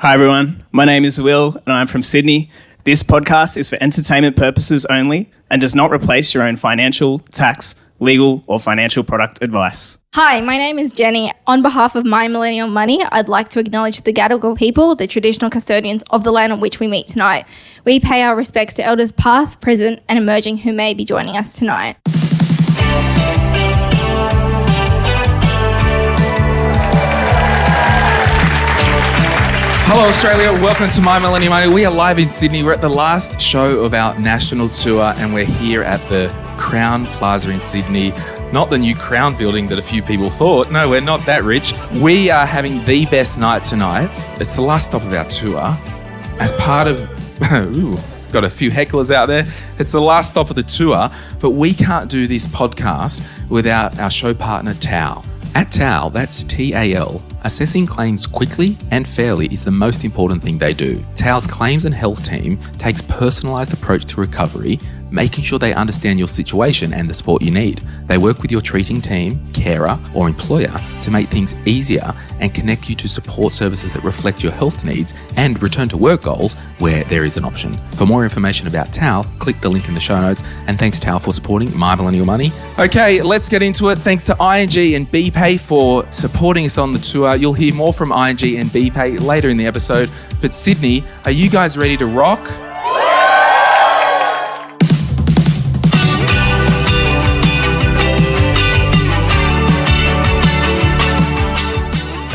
Hi everyone, my name is Will and I'm from Sydney. This podcast is for entertainment purposes only and does not replace your own financial, tax, legal or financial product advice. Hi, my name is Jenny. On behalf of My Millennial Money, I'd like to acknowledge the Gadigal people, the traditional custodians of the land on which we meet tonight. We pay our respects to elders past, present and emerging who may be joining us tonight. Hello Australia, welcome to My Millennial Money. We are live in Sydney. We're at the last show of our national tour and we're here at the Crown Plaza in Sydney. Not the new Crown building that a few people thought. No, we're not that rich. We are having the best night tonight. It's the last stop of our tour. As part of... got a few hecklers out there. It's the last stop of the tour, but we can't do this podcast without our show partner, Tal. At Tal, that's T-A-L, assessing claims quickly and fairly is the most important thing they do. Tal's claims and health team takes personalised approach to recovery, making sure they understand your situation and the support you need. They work with your treating team, carer or employer to make things easier and connect you to support services that reflect your health needs and return to work goals where there is an option. For more information about Tal, click the link in the show notes, and thanks Tal for supporting My Millennial Money. Okay, let's get into it. Thanks to ING and BPay for supporting us on the tour. You'll hear more from ING and BPay later in the episode. But Sydney, are you guys ready to rock?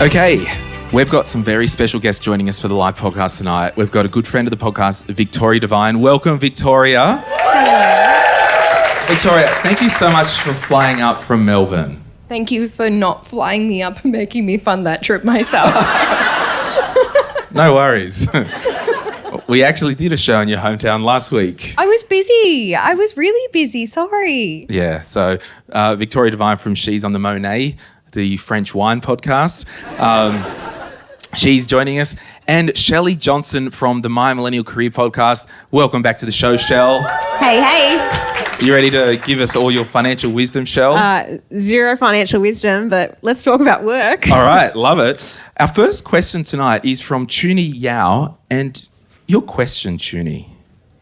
Okay, we've got some very special guests joining us for the live podcast tonight. We've got a good friend of the podcast, Victoria Devine. Welcome, Victoria. Hello. Victoria, thank you so much for flying up from Melbourne. Thank you for not flying me up and making me fund that trip myself. No worries. We actually did a show in your hometown last week. I was busy. I was really busy. Sorry. Yeah, so Victoria Devine from She's on the Monet, the French wine podcast. She's joining us. And Shelley Johnson from the My Millennial Career podcast. Welcome back to the show, Shell. Hey. You ready to give us all your financial wisdom, Shell? Zero financial wisdom, but let's talk about work. All right, love it. Our first question tonight is from Chuny Yao. And your question, Chuny.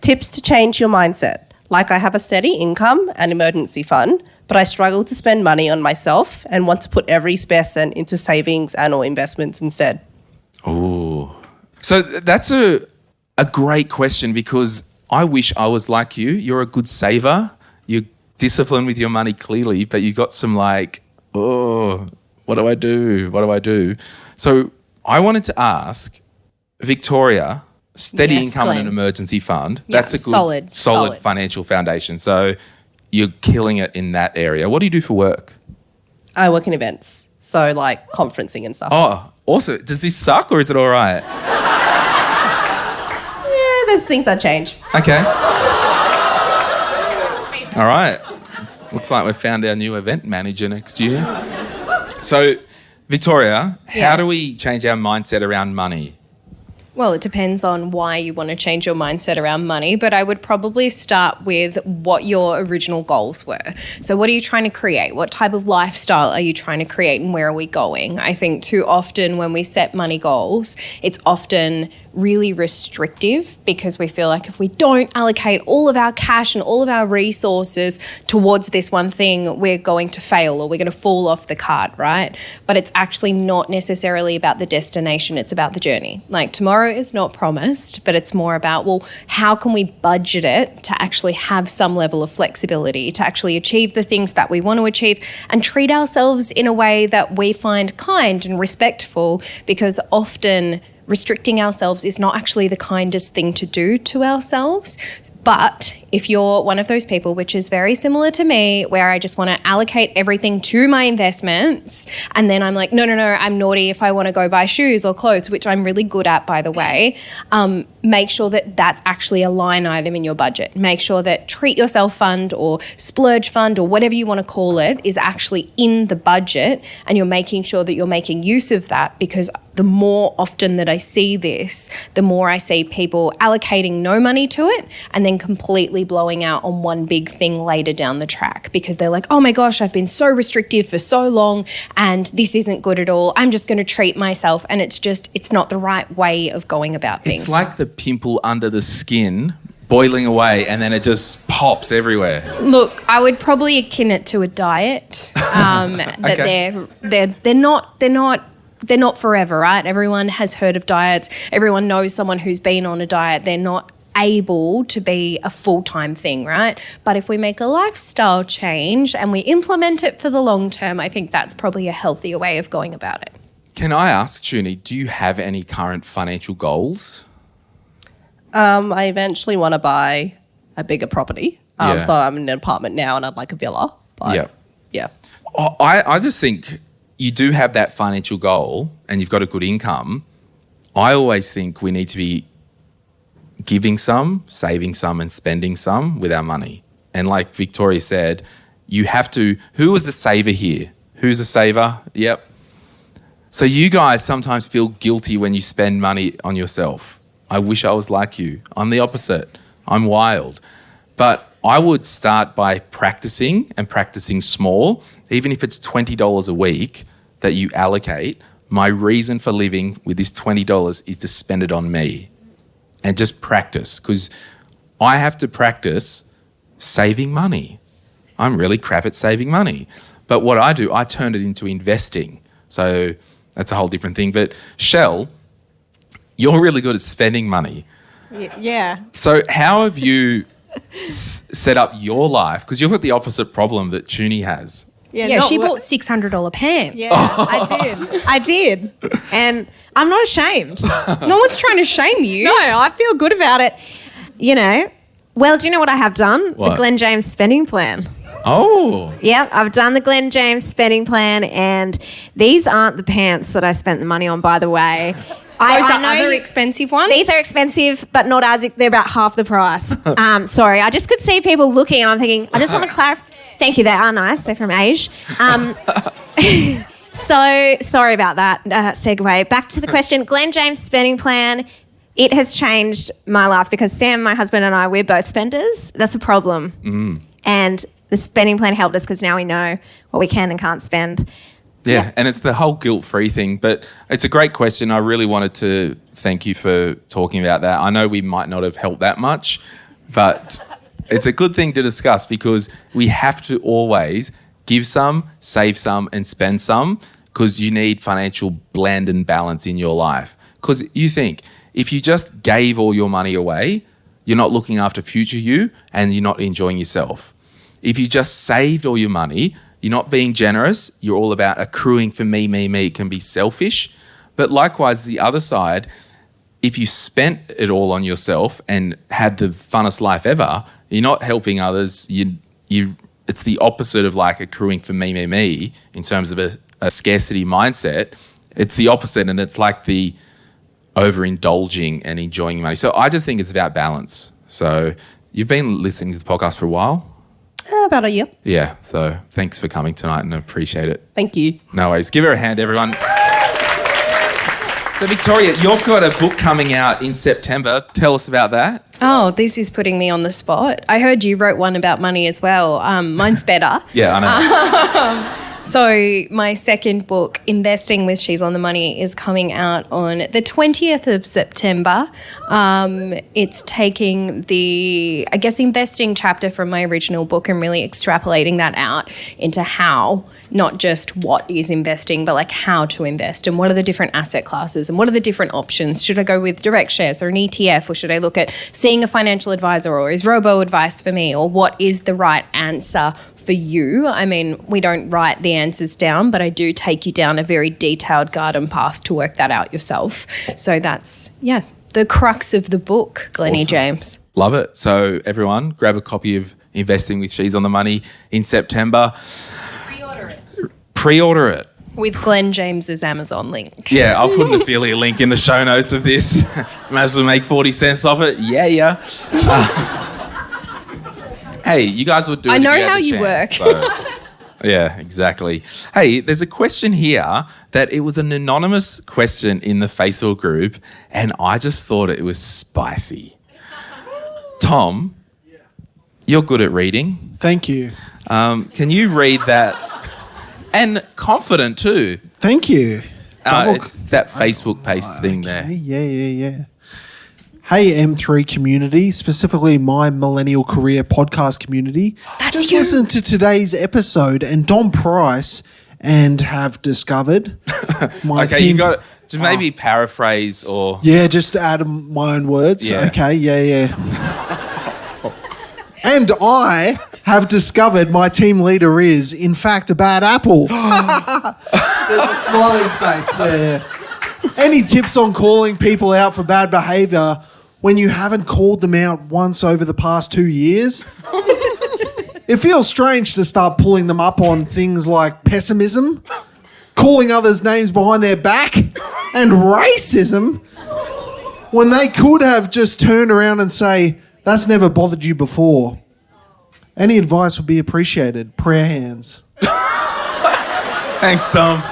Tips to change your mindset. Like I have a steady income and emergency fund, but I struggle to spend money on myself and want to put every spare cent into savings and or investments instead. Oh, so that's a great question because I wish I was like you. You're a good saver. You're disciplined with your money clearly, but you got some what do I do? What do I do? So I wanted to ask Victoria, steady income Glen. and an emergency fund. Yeah, That's a good, solid financial foundation. So you're killing it in that area. What do you do for work? I work in events, so like conferencing and stuff. Oh, also, does this suck or is it all right? Yeah, there's things that change. Okay. All right. Looks like we've found our new event manager next year. So, Victoria, how do we change our mindset around money? Well, it depends on why you want to change your mindset around money, but I would probably start with what your original goals were. So what are you trying to create? What type of lifestyle are you trying to create and where are we going? I think too often when we set money goals, it's often really restrictive because we feel like if we don't allocate all of our cash and all of our resources towards this one thing, we're going to fail or we're going to fall off the cart, right? But it's actually not necessarily about the destination, it's about the journey. Like tomorrow is not promised, but it's more about, well, how can we budget it to actually have some level of flexibility, to actually achieve the things that we want to achieve and treat ourselves in a way that we find kind and respectful, because often restricting ourselves is not actually the kindest thing to do to ourselves. But if you're one of those people, which is very similar to me, where I just want to allocate everything to my investments, and then I'm like, no, I'm naughty if I want to go buy shoes or clothes, which I'm really good at, by the way, make sure that that's actually a line item in your budget. Make sure that treat yourself fund or splurge fund or whatever you want to call it is actually in the budget, and you're making sure that you're making use of that, because the more often that I see this, the more I see people allocating no money to it and then completely blowing out on one big thing later down the track because they're like, oh my gosh, I've been so restricted for so long and this isn't good at all. I'm just going to treat myself. And it's not the right way of going about things. It's like the pimple under the skin boiling away and then it just pops everywhere. Look, I would probably akin it to a diet. That Okay. they're not forever, right? Everyone has heard of diets. Everyone knows someone who's been on a diet. They're not able to be a full-time thing, right? But if we make a lifestyle change and we implement it for the long term, I think that's probably a healthier way of going about it. Can I ask, Junie, do you have any current financial goals? I eventually want to buy a bigger property. Yeah. So I'm in an apartment now and I'd like a villa. But yeah. I just think you do have that financial goal and you've got a good income. I always think we need to be giving some, saving some and spending some with our money. And like Victoria said, you have to, who is the saver here? Who's a saver? Yep. So you guys sometimes feel guilty when you spend money on yourself. I wish I was like you. I'm the opposite. I'm wild. But I would start by practicing and practicing small, even if it's $20 a week that you allocate. My reason for living with this $20 is to spend it on me and just practice, because I have to practice saving money. I'm really crap at saving money. But what I do, I turn it into investing. So that's a whole different thing. But Shell, you're really good at spending money. Yeah. So how have you set up your life? Because you've got the opposite problem that Junie has. Yeah, she bought $600 pants. Yeah, I did. And I'm not ashamed. No one's trying to shame you. No, I feel good about it. You know, well, do you know what I have done? What? The Glen James spending plan. Oh. Yeah, I've done the Glen James spending plan, and these aren't the pants that I spent the money on, by the way. Those are know other expensive ones? These are expensive, but not as they're about half the price. Sorry, I just could see people looking, and I'm thinking, I just want to clarify. Thank you, they are nice. They're from Age. So sorry about that segue. Back to the question. Glen James spending plan. It has changed my life because Sam, my husband, and I, we're both spenders. That's a problem. And the spending plan helped us because now we know what we can and can't spend. Yeah, and it's the whole guilt-free thing. But it's a great question. I really wanted to thank you for talking about that. I know we might not have helped that much, but it's a good thing to discuss because we have to always give some, save some, and spend some because you need financial blend and balance in your life. Because you think, if you just gave all your money away, you're not looking after future you and you're not enjoying yourself. If you just saved all your money, you're not being generous. You're all about accruing for me. It can be selfish. But likewise, the other side, if you spent it all on yourself and had the funnest life ever, you're not helping others. It's the opposite of like accruing for me in terms of a scarcity mindset. It's the opposite, and it's like the overindulging and enjoying money. So I just think it's about balance. So you've been listening to the podcast for a while? About a year. Yeah, so thanks for coming tonight and I appreciate it. Thank you. No worries. Give her a hand, everyone. So Victoria, you've got a book coming out in September. Tell us about that. Oh, this is putting me on the spot. I heard you wrote one about money as well. Mine's better. Yeah, I know. So my second book, Investing with She's on the Money, is coming out on the 20th of September. It's taking the, I guess, investing chapter from my original book and really extrapolating that out into how, not just what is investing, but like how to invest and what are the different asset classes and what are the different options. Should I go with direct shares or an ETF, or should I look at seeing a financial advisor, or is robo-advice for me, or what is the right answer for you? I mean, we don't write the answers down, but I do take you down a very detailed garden path to work that out yourself. So that's, the crux of the book, Glennie Awesome. James. Love it. So everyone, grab a copy of Investing with She's on the Money in September. Pre-order it. With Glen James's Amazon link. Yeah, I'll put an affiliate link in the show notes of this. Might as well make 40 cents off it. Yeah. Hey, you guys would do it. I know if you had how the you chance, work. So Yeah, exactly. Hey, there's a question here that it was an anonymous question in the Facebook group, and I just thought it was spicy. Tom, you're good at reading. Thank you. Can you read that? And confident too. Thank you. That Facebook paste thing there. Yeah. Hey, M3 community, specifically my Millennial Career podcast community. Just listen to today's episode and Don Price and have discovered my Okay, team. you got to maybe paraphrase or... Yeah, just add my own words. Yeah. Okay, yeah. And I have discovered my team leader is, in fact, a bad apple. There's a smiling face there. Any tips on calling people out for bad behaviour when you haven't called them out once over the past 2 years? It feels strange to start pulling them up on things like pessimism, calling others names behind their back, and racism, when they could have just turned around and say, that's never bothered you before. Any advice would be appreciated. Prayer hands. Thanks, Tom.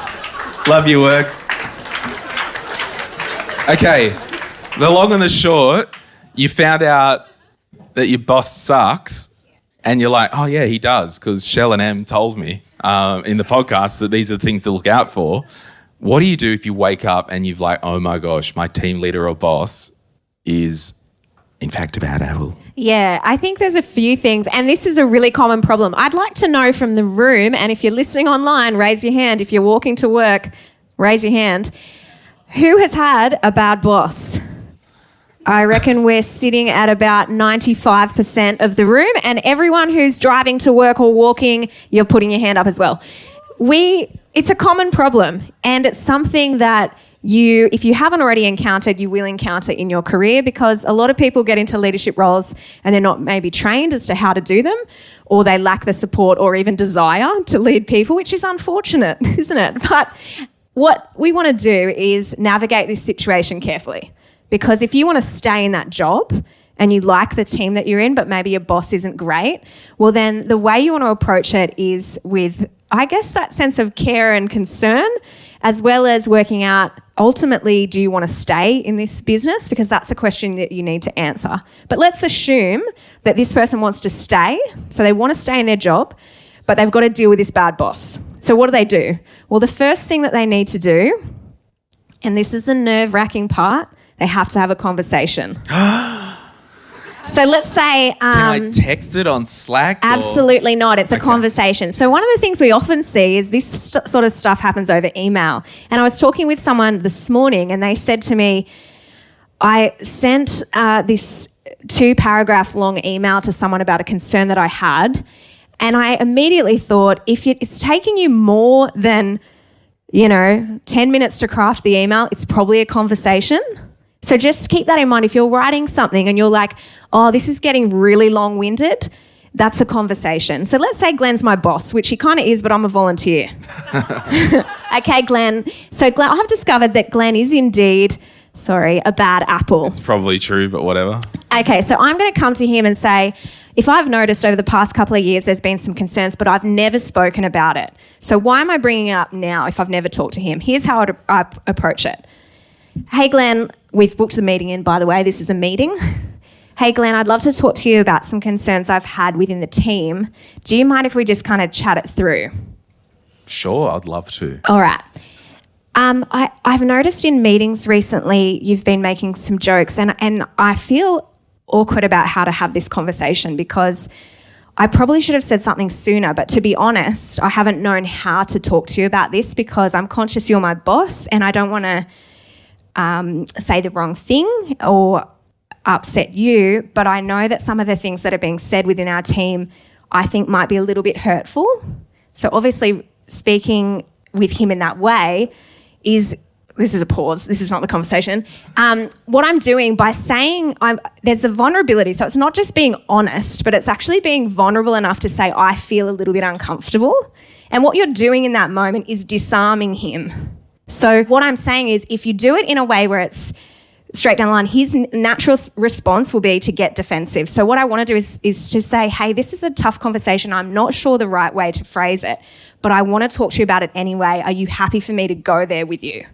Love your work. Okay, the long and the short, you found out that your boss sucks and you're like, oh, yeah, he does, because Shell and Em told me in the podcast that these are the things to look out for. What do you do if you wake up and you've like, oh, my gosh, my team leader or boss is, in fact, a bad apple? Yeah, I think there's a few things, and this is a really common problem. I'd like to know from the room, and if you're listening online, raise your hand. If you're walking to work, raise your hand. Who has had a bad boss? I reckon we're sitting at about 95% of the room, and everyone who's driving to work or walking, you're putting your hand up as well. It's a common problem, and it's something that if you haven't already encountered, you will encounter in your career, because a lot of people get into leadership roles and they're not maybe trained as to how to do them, or they lack the support or even desire to lead people, which is unfortunate, isn't it? But what we want to do is navigate this situation carefully, because if you want to stay in that job and you like the team that you're in, but maybe your boss isn't great, well, then the way you want to approach it is with, I guess, that sense of care and concern, as well as working out, ultimately, do you want to stay in this business? Because that's a question that you need to answer. But let's assume that this person wants to stay, so they want to stay in their job, but they've got to deal with this bad boss. So what do? Well, the first thing that they need to do, and this is the nerve-wracking part, they have to have a conversation. So let's say... Can I text it on Slack? Absolutely not. It's a conversation. So one of the things we often see is this sort of stuff happens over email. And I was talking with someone this morning and they said to me, I sent this 2-paragraph long email to someone about a concern that I had. And I immediately thought, if it's taking you more than, 10 minutes to craft the email, it's probably a conversation. So just keep that in mind. If you're writing something and you're like, oh, this is getting really long-winded, that's a conversation. So let's say Glen's my boss, which he kind of is, but I'm a volunteer. Okay, Glen. So Glen, I have discovered that Glen is indeed, a bad apple. It's probably true, but whatever. Okay, so I'm going to come to him and say, if I've noticed over the past couple of years there's been some concerns, but I've never spoken about it. So why am I bringing it up now if I've never talked to him? Here's how I approach it. Hey, Glen, we've booked the meeting in, by the way. This is a meeting. Hey, Glen, I'd love to talk to you about some concerns I've had within the team. Do you mind if we just kind of chat it through? Sure, I'd love to. All right. I've noticed in meetings recently you've been making some jokes and I feel awkward about how to have this conversation because I probably should have said something sooner, but to be honest, I haven't known how to talk to you about this because I'm conscious you're my boss and I don't want to say the wrong thing or upset you, but I know that some of the things that are being said within our team I think might be a little bit hurtful. So obviously speaking with him in that way this is a pause, this is not the conversation. What I'm doing by saying there's the vulnerability, so it's not just being honest, but it's actually being vulnerable enough to say I feel a little bit uncomfortable. And what you're doing in that moment is disarming him. So what I'm saying is if you do it in a way where it's straight down the line, his natural response will be to get defensive. So what I want to do is to say, hey, this is a tough conversation. I'm not sure the right way to phrase it, but I want to talk to you about it anyway. Are you happy for me to go there with you?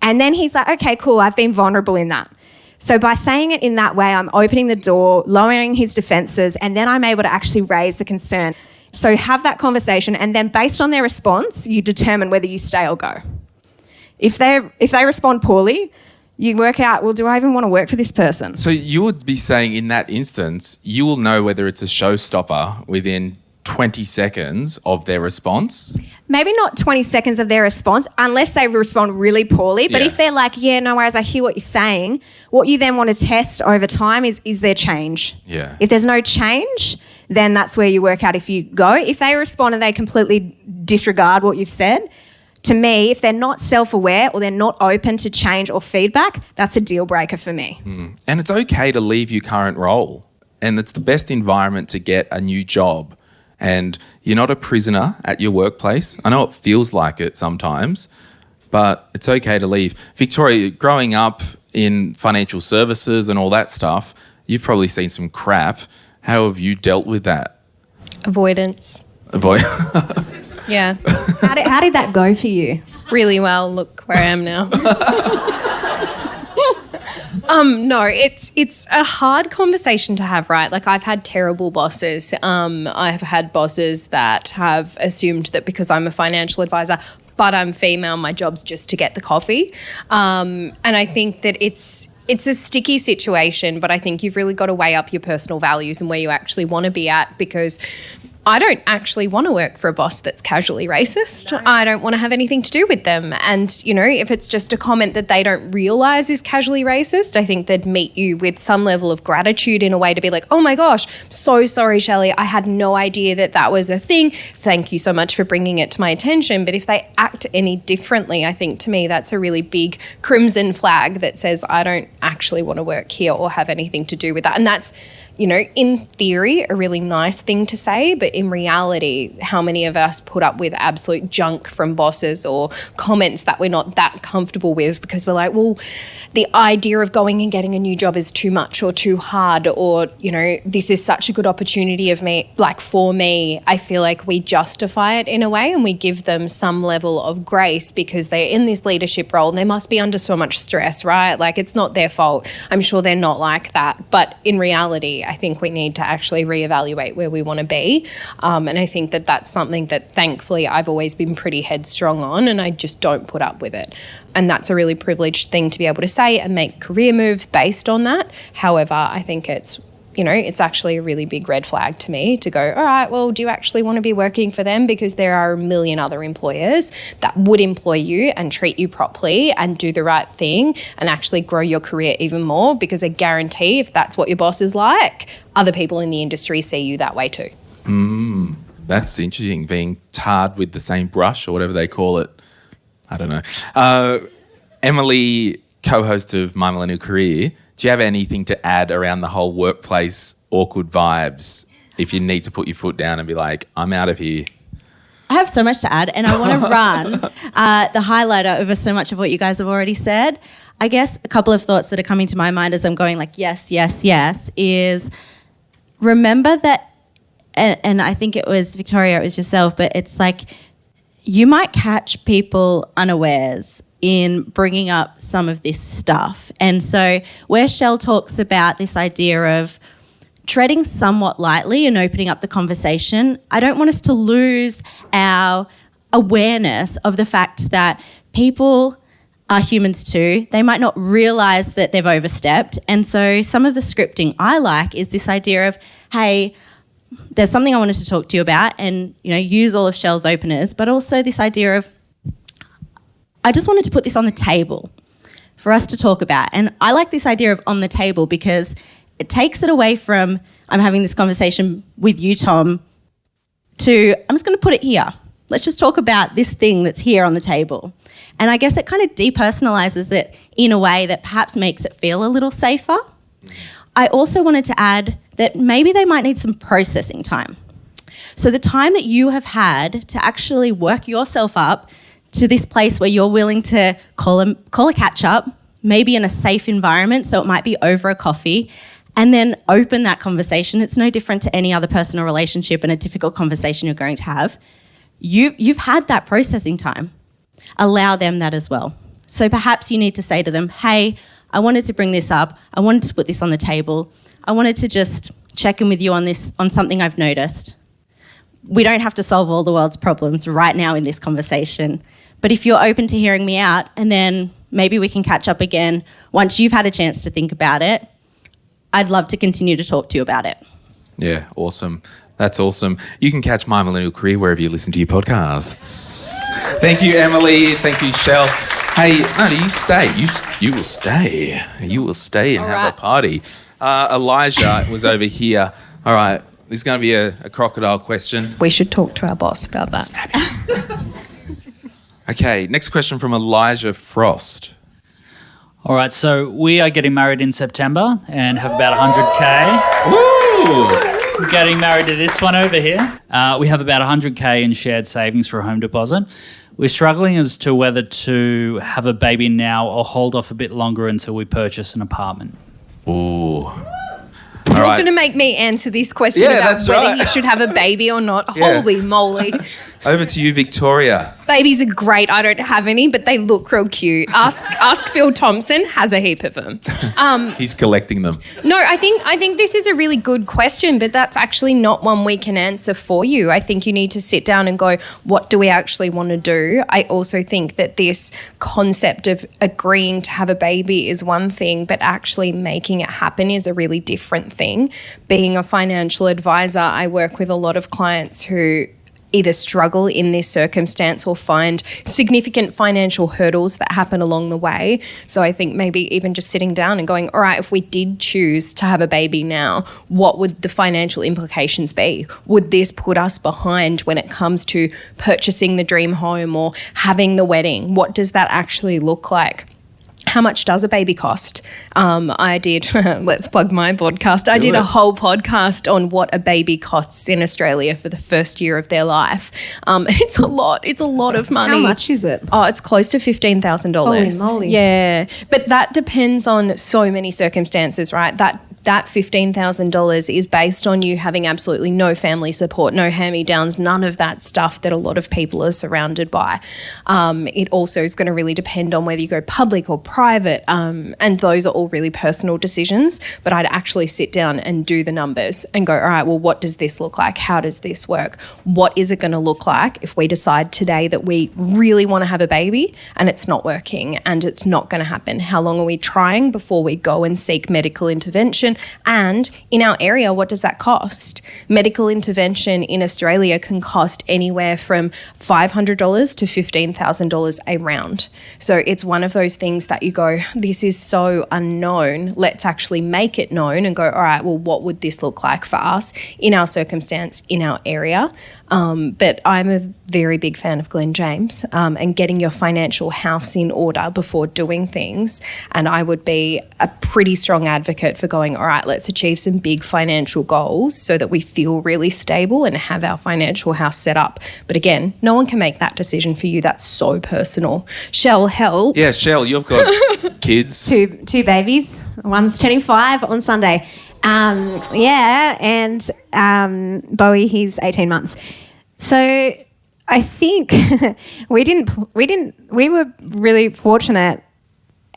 And then he's like, okay, cool, I've been vulnerable in that. So by saying it in that way, I'm opening the door, lowering his defenses, and then I'm able to actually raise the concern. So have that conversation, and then based on their response, you determine whether you stay or go. If they respond poorly, you work out, well, do I even want to work for this person? So you would be saying in that instance, you will know whether it's a showstopper within 20 seconds of their response? Maybe not 20 seconds of their response, unless they respond really poorly. But Yeah. if they're like, yeah, no worries, I hear what you're saying, what you then want to test over time is there change? Yeah. If there's no change, then that's where you work out if you go. If they respond and they completely disregard what you've said, to me, if they're not self-aware or they're not open to change or feedback, that's a deal breaker for me. And it's okay to leave your current role. And it's the best environment to get a new job. And you're not a prisoner at your workplace. I know it feels like it sometimes, but it's okay to leave. Victoria, growing up in financial services and all that stuff, you've probably seen some crap. How have you dealt with that? Avoidance. Yeah. How did that go for you? Really well. Look where I am now. No, it's a hard conversation to have, right? Like, I've had terrible bosses. I've had bosses that have assumed that because I'm a financial advisor, but I'm female, my job's just to get the coffee. And I think that it's a sticky situation, but I think you've really got to weigh up your personal values and where you actually want to be at, because I don't actually want to work for a boss that's casually racist. No. I don't want to have anything to do with them. And, you know, if it's just a comment that they don't realise is casually racist, I think they'd meet you with some level of gratitude in a way to be like, oh my gosh, so sorry, Shelley. I had no idea that was a thing. Thank you so much for bringing it to my attention. But if they act any differently, I think to me that's a really big crimson flag that says I don't actually want to work here or have anything to do with that. And that's, you know, in theory, a really nice thing to say, but in reality, how many of us put up with absolute junk from bosses or comments that we're not that comfortable with because we're like, well, the idea of going and getting a new job is too much or too hard, or, you know, this is such a good opportunity for me. I feel like we justify it in a way and we give them some level of grace because they're in this leadership role and they must be under so much stress, right? Like, it's not their fault. I'm sure they're not like that. But in reality, I think we need to actually reevaluate where we want to be. And I think that that's something that thankfully I've always been pretty headstrong on, and I just don't put up with it. And that's a really privileged thing to be able to say and make career moves based on that. However, I think it's, you know, it's actually a really big red flag to me to go, all right, well, do you actually want to be working for them? Because there are a million other employers that would employ you and treat you properly and do the right thing and actually grow your career even more, because I guarantee if that's what your boss is like, other people in the industry see you that way too. That's interesting, being tarred with the same brush or whatever they call it. I don't know. Emily, co-host of My Millennial Career, do you have anything to add around the whole workplace awkward vibes if you need to put your foot down and be like, I'm out of here? I have so much to add, and I want to run the highlighter over so much of what you guys have already said. I guess a couple of thoughts that are coming to my mind as I'm going like, yes, yes, yes, is remember that, and I think it was Victoria, it was yourself, but it's like you might catch people unawares in bringing up some of this stuff. And so where Shell talks about this idea of treading somewhat lightly and opening up the conversation, I don't want us to lose our awareness of the fact that people are humans too. They might not realise that they've overstepped. And so some of the scripting I like is this idea of, hey, there's something I wanted to talk to you about, and, you know, use all of Shell's openers, but also this idea of, I just wanted to put this on the table for us to talk about. And I like this idea of on the table because it takes it away from I'm having this conversation with you, Tom, to I'm just going to put it here. Let's just talk about this thing that's here on the table. And I guess it kind of depersonalizes it in a way that perhaps makes it feel a little safer. I also wanted to add that maybe they might need some processing time. So the time that you have had to actually work yourself up to this place where you're willing to call a catch up, maybe in a safe environment. So it might be over a coffee, and then open that conversation. It's no different to any other personal relationship and a difficult conversation you're going to have. You've had that processing time. Allow them that as well. So perhaps you need to say to them, hey, I wanted to bring this up. I wanted to put this on the table. I wanted to just check in with you on this, on something I've noticed. We don't have to solve all the world's problems right now in this conversation. But if you're open to hearing me out, and then maybe we can catch up again once you've had a chance to think about it, I'd love to continue to talk to you about it. Yeah, awesome. That's awesome. You can catch My Millennial Career wherever you listen to your podcasts. Thank you, Emily. Thank you, Shell. Hey, no, you stay. You will stay. You will stay and have a party. Elijah was over here. All right, this is going to be a crocodile question. We should talk to our boss about that. Okay, next question from Elijah Frost. All right, so we are getting married in September and have about 100K. Woo! We're getting married to this one over here. We have about 100K in shared savings for a home deposit. We're struggling as to whether to have a baby now or hold off a bit longer until we purchase an apartment. Ooh. You're not going to make me answer this question about whether you should have a baby or not. Yeah. Holy moly. Over to you, Victoria. Babies are great. I don't have any, but they look real cute. Ask Phil Thompson, has a heap of them. He's collecting them. No, I think this is a really good question, but that's actually not one we can answer for you. I think you need to sit down and go, what do we actually want to do? I also think that this concept of agreeing to have a baby is one thing, but actually making it happen is a really different thing. Being a financial advisor, I work with a lot of clients who either struggle in this circumstance or find significant financial hurdles that happen along the way. So I think maybe even just sitting down and going, all right, if we did choose to have a baby now, what would the financial implications be? Would this put us behind when it comes to purchasing the dream home or having the wedding? What does that actually look like? How much does a baby cost? I did, let's plug my podcast. I did a whole podcast on what a baby costs in Australia for the first year of their life. It's a lot. It's a lot of money. How much is it? Oh, it's close to $15,000. Holy moly. Yeah. But that depends on so many circumstances, right? That $15,000 is based on you having absolutely no family support, no hand-me-downs, none of that stuff that a lot of people are surrounded by. It also is going to really depend on whether you go public or private, and those are all really personal decisions. But I'd actually sit down and do the numbers and go, all right, well, what does this look like? How does this work? What is it going to look like if we decide today that we really want to have a baby and it's not working and it's not going to happen? How long are we trying before we go and seek medical intervention? And in our area, what does that cost? Medical intervention in Australia can cost anywhere from $500 to $15,000 a round. So it's one of those things that you go, this is so unknown. Let's actually make it known and go, all right, well, what would this look like for us in our circumstance, in our area? But I'm a very big fan of Glen James and getting your financial house in order before doing things. And I would be a pretty strong advocate for going, all right, let's achieve some big financial goals so that we feel really stable and have our financial house set up. But again, no one can make that decision for you. That's so personal. Shell, help. Yeah, Shell, you've got kids. Two babies. One's turning 5 on Sunday. And Bowie, he's 18 months. So I think we were really fortunate,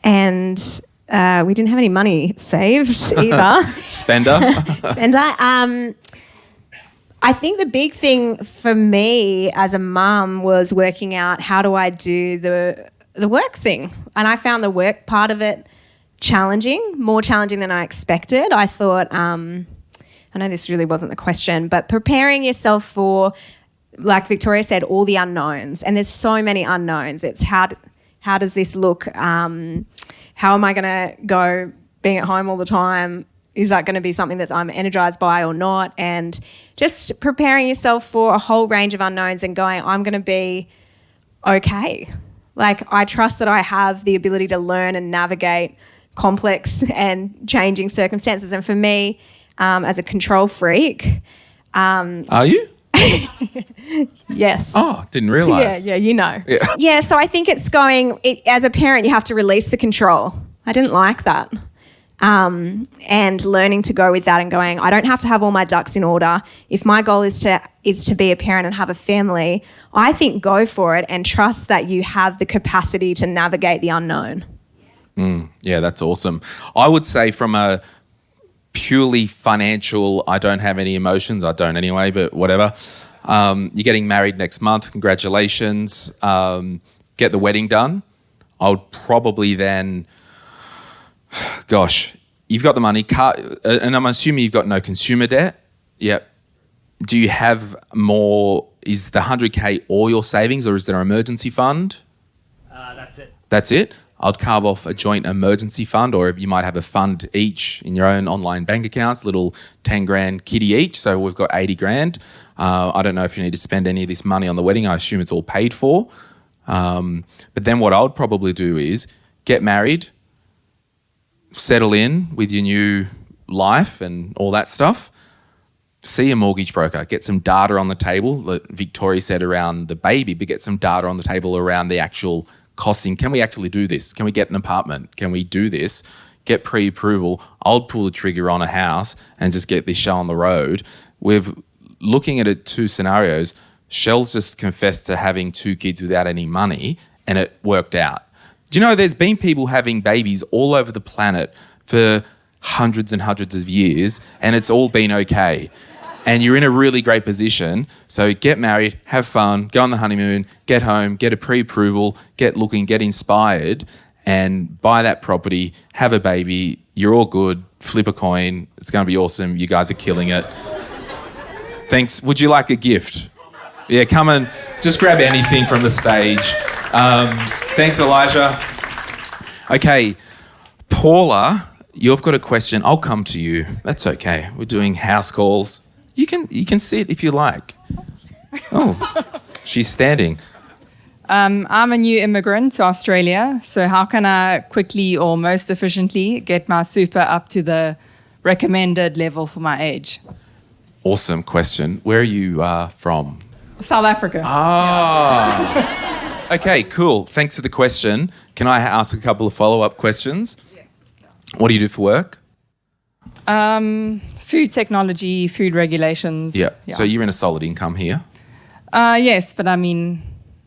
and we didn't have any money saved either. Spender. I think the big thing for me as a mum was working out how do I do the work thing, and I found the work part of it more challenging than I expected. I thought, I know this really wasn't the question, but preparing yourself for, like Victoria said, all the unknowns, and there's so many unknowns. It's how does this look? How am I going to go being at home all the time? Is that going to be something that I'm energized by or not? And just preparing yourself for a whole range of unknowns and going, I'm going to be okay. Like, I trust that I have the ability to learn and navigate complex and changing circumstances. And for me, as a control freak... Are you? Yes. Oh, didn't realise. Yeah, you know. Yeah. Yeah, so I think it's as a parent, you have to release the control. I didn't like that. And learning to go with that and going, I don't have to have all my ducks in order. If my goal is to be a parent and have a family, I think go for it and trust that you have the capacity to navigate the unknown. Yeah, that's awesome. I would say from a purely financial, I don't have any emotions. I don't anyway, but whatever. You're getting married next month. Congratulations. Get the wedding done. I would probably then... Gosh, you've got the money, and I'm assuming you've got no consumer debt. Yep. Do you have more? Is the 100K all your savings, or is there an emergency fund? That's it. That's it? I'd carve off a joint emergency fund, or you might have a fund each in your own online bank accounts, little 10 grand kitty each. So we've got 80 grand. I don't know if you need to spend any of this money on the wedding. I assume it's all paid for. But then what I would probably do is get married, settle in with your new life and all that stuff, see a mortgage broker, get some data on the table that Victoria said around the baby, but get some data on the table around the actual costing. Can we actually do this? Can we get an apartment? Can we do this? Get pre-approval. I'll pull the trigger on a house and just get this show on the road. We're looking at it 2 scenarios. Shell's just confessed to having 2 kids without any money, and it worked out. Do you know there's been people having babies all over the planet for hundreds and hundreds of years, and it's all been okay. And you're in a really great position. So get married, have fun, go on the honeymoon, get home, get a pre-approval, get looking, get inspired, and buy that property, have a baby. You're all good. Flip a coin. It's going to be awesome. You guys are killing it. Thanks. Would you like a gift? Yeah, come and just grab anything from the stage. Thanks, Elijah. Okay, Paula, you've got a question. I'll come to you. That's okay. We're doing house calls. You can sit if you like. Oh, she's standing. I'm a new immigrant to Australia, so how can I quickly or most efficiently get my super up to the recommended level for my age? Awesome question. Where are you from? South Africa. Ah. Okay, cool. Thanks for the question. Can I ask a couple of follow-up questions? Yes. What do you do for work? Food technology, food regulations. Yeah. So you're in a solid income here? Yes, but I mean,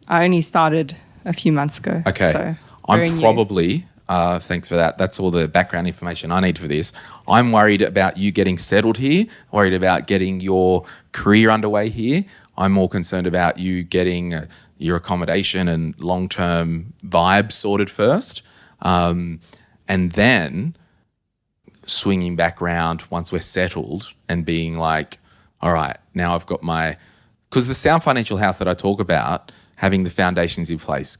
I only started a few months ago. Okay. So I'm probably, thanks for that. That's all the background information I need for this. I'm worried about you getting settled here, worried about getting your career underway here. I'm more concerned about you getting your accommodation and long-term vibe sorted first, and then swinging back round once we're settled and being like, all right, now I've got my... Because the sound financial house that I talk about, having the foundations in place,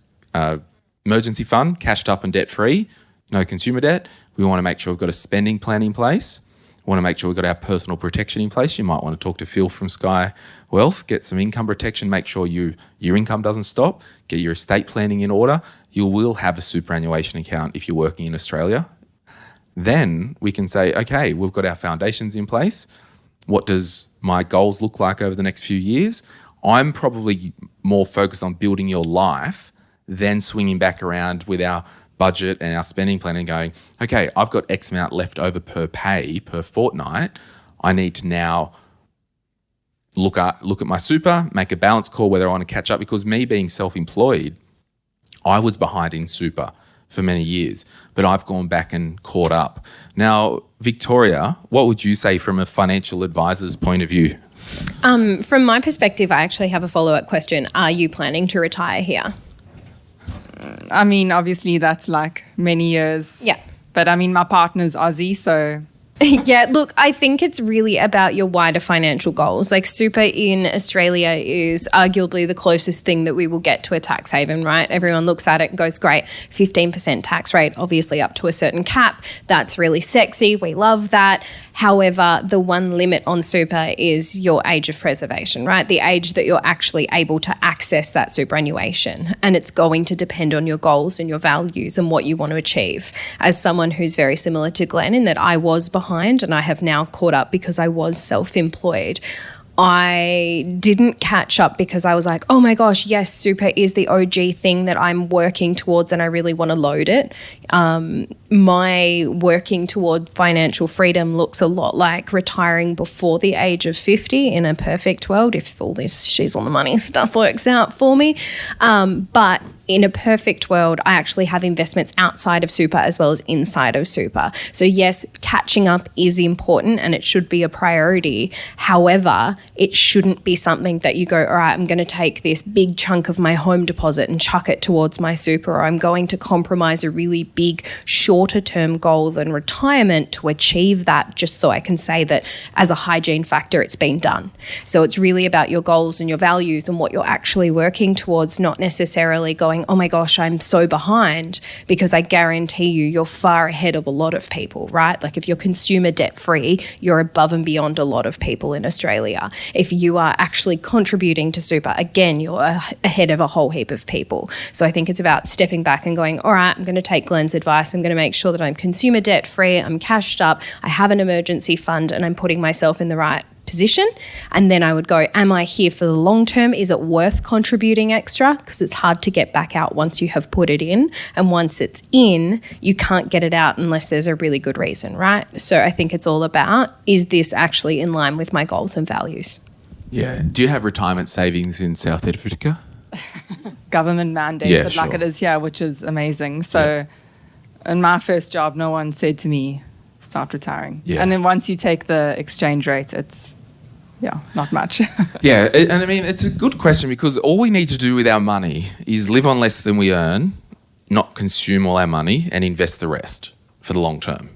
emergency fund, cashed up and debt-free, no consumer debt. We want to make sure we've got a spending plan in place. We want to make sure we've got our personal protection in place. You might want to talk to Phil from Sky Wealth, get some income protection, make sure your income doesn't stop, get your estate planning in order. You will have a superannuation account if you're working in Australia. Then we can say, okay, we've got our foundations in place. What does my goals look like over the next few years? I'm probably more focused on building your life than swinging back around with our budget and our spending plan and going, okay, I've got X amount left over per pay, per fortnight. I need to now look at my super, make a balance call whether I want to catch up, because me being self-employed, I was behind in super for many years, but I've gone back and caught up. Now, Victoria, what would you say from a financial advisor's point of view? From my perspective, I actually have a follow-up question. Are you planning to retire here? I mean, obviously that's like many years. Yeah. But I mean, my partner's Aussie, so... Yeah, look, I think it's really about your wider financial goals. Like super in Australia is arguably the closest thing that we will get to a tax haven, right? Everyone looks at it and goes, great, 15% tax rate, obviously up to a certain cap. That's really sexy. We love that. However, the one limit on super is your age of preservation, right? The age that you're actually able to access that superannuation. And it's going to depend on your goals and your values and what you want to achieve. As someone who's very similar to Glenn in that I was behind and I have now caught up because I was self-employed, I didn't catch up because I was like, oh my gosh, yes, super is the OG thing that I'm working towards and I really want to load it. My working toward financial freedom looks a lot like retiring before the age of 50 in a perfect world, if all this she's on the money stuff works out for me. But in a perfect world, I actually have investments outside of super as well as inside of super. So yes, catching up is important and it should be a priority. However, it shouldn't be something that you go, all right, I'm going to take this big chunk of my home deposit and chuck it towards my super, or I'm going to compromise a really big shorter term goal than retirement to achieve that, just so I can say that as a hygiene factor, it's been done. So it's really about your goals and your values and what you're actually working towards, not necessarily going, oh my gosh, I'm so behind, because I guarantee you're far ahead of a lot of people, right? Like if you're consumer debt free, you're above and beyond a lot of people in Australia. If you are actually contributing to super, again, you're ahead of a whole heap of people. So I think it's about stepping back and going, all right, I'm going to take Glen's advice. I'm going to make sure that I'm consumer debt free, I'm cashed up, I have an emergency fund, and I'm putting myself in the right position. And then I would go, am I here for the long term? Is it worth contributing extra? Because it's hard to get back out once you have put it in. And once it's in, you can't get it out unless there's a really good reason, right? So I think it's all about, is this actually in line with my goals and values? Yeah. Do you have retirement savings in South Africa? Government mandated like it is here, which is amazing. So in my first job, no one said to me, start retiring. Yeah. And then once you take the exchange rate, it's not much. Yeah, and I mean, it's a good question, because all we need to do with our money is live on less than we earn, not consume all our money, and invest the rest for the long term.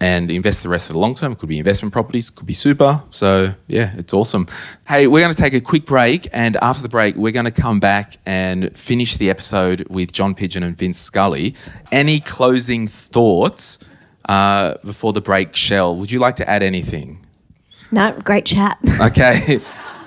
And invest the rest for the long term. It could be investment properties, could be super. So, yeah, it's awesome. Hey, we're going to take a quick break, and after the break, we're going to come back and finish the episode with John Pidgeon and Vince Scully. Any closing thoughts before the break? Shell, would you like to add anything? No, great chat. Okay.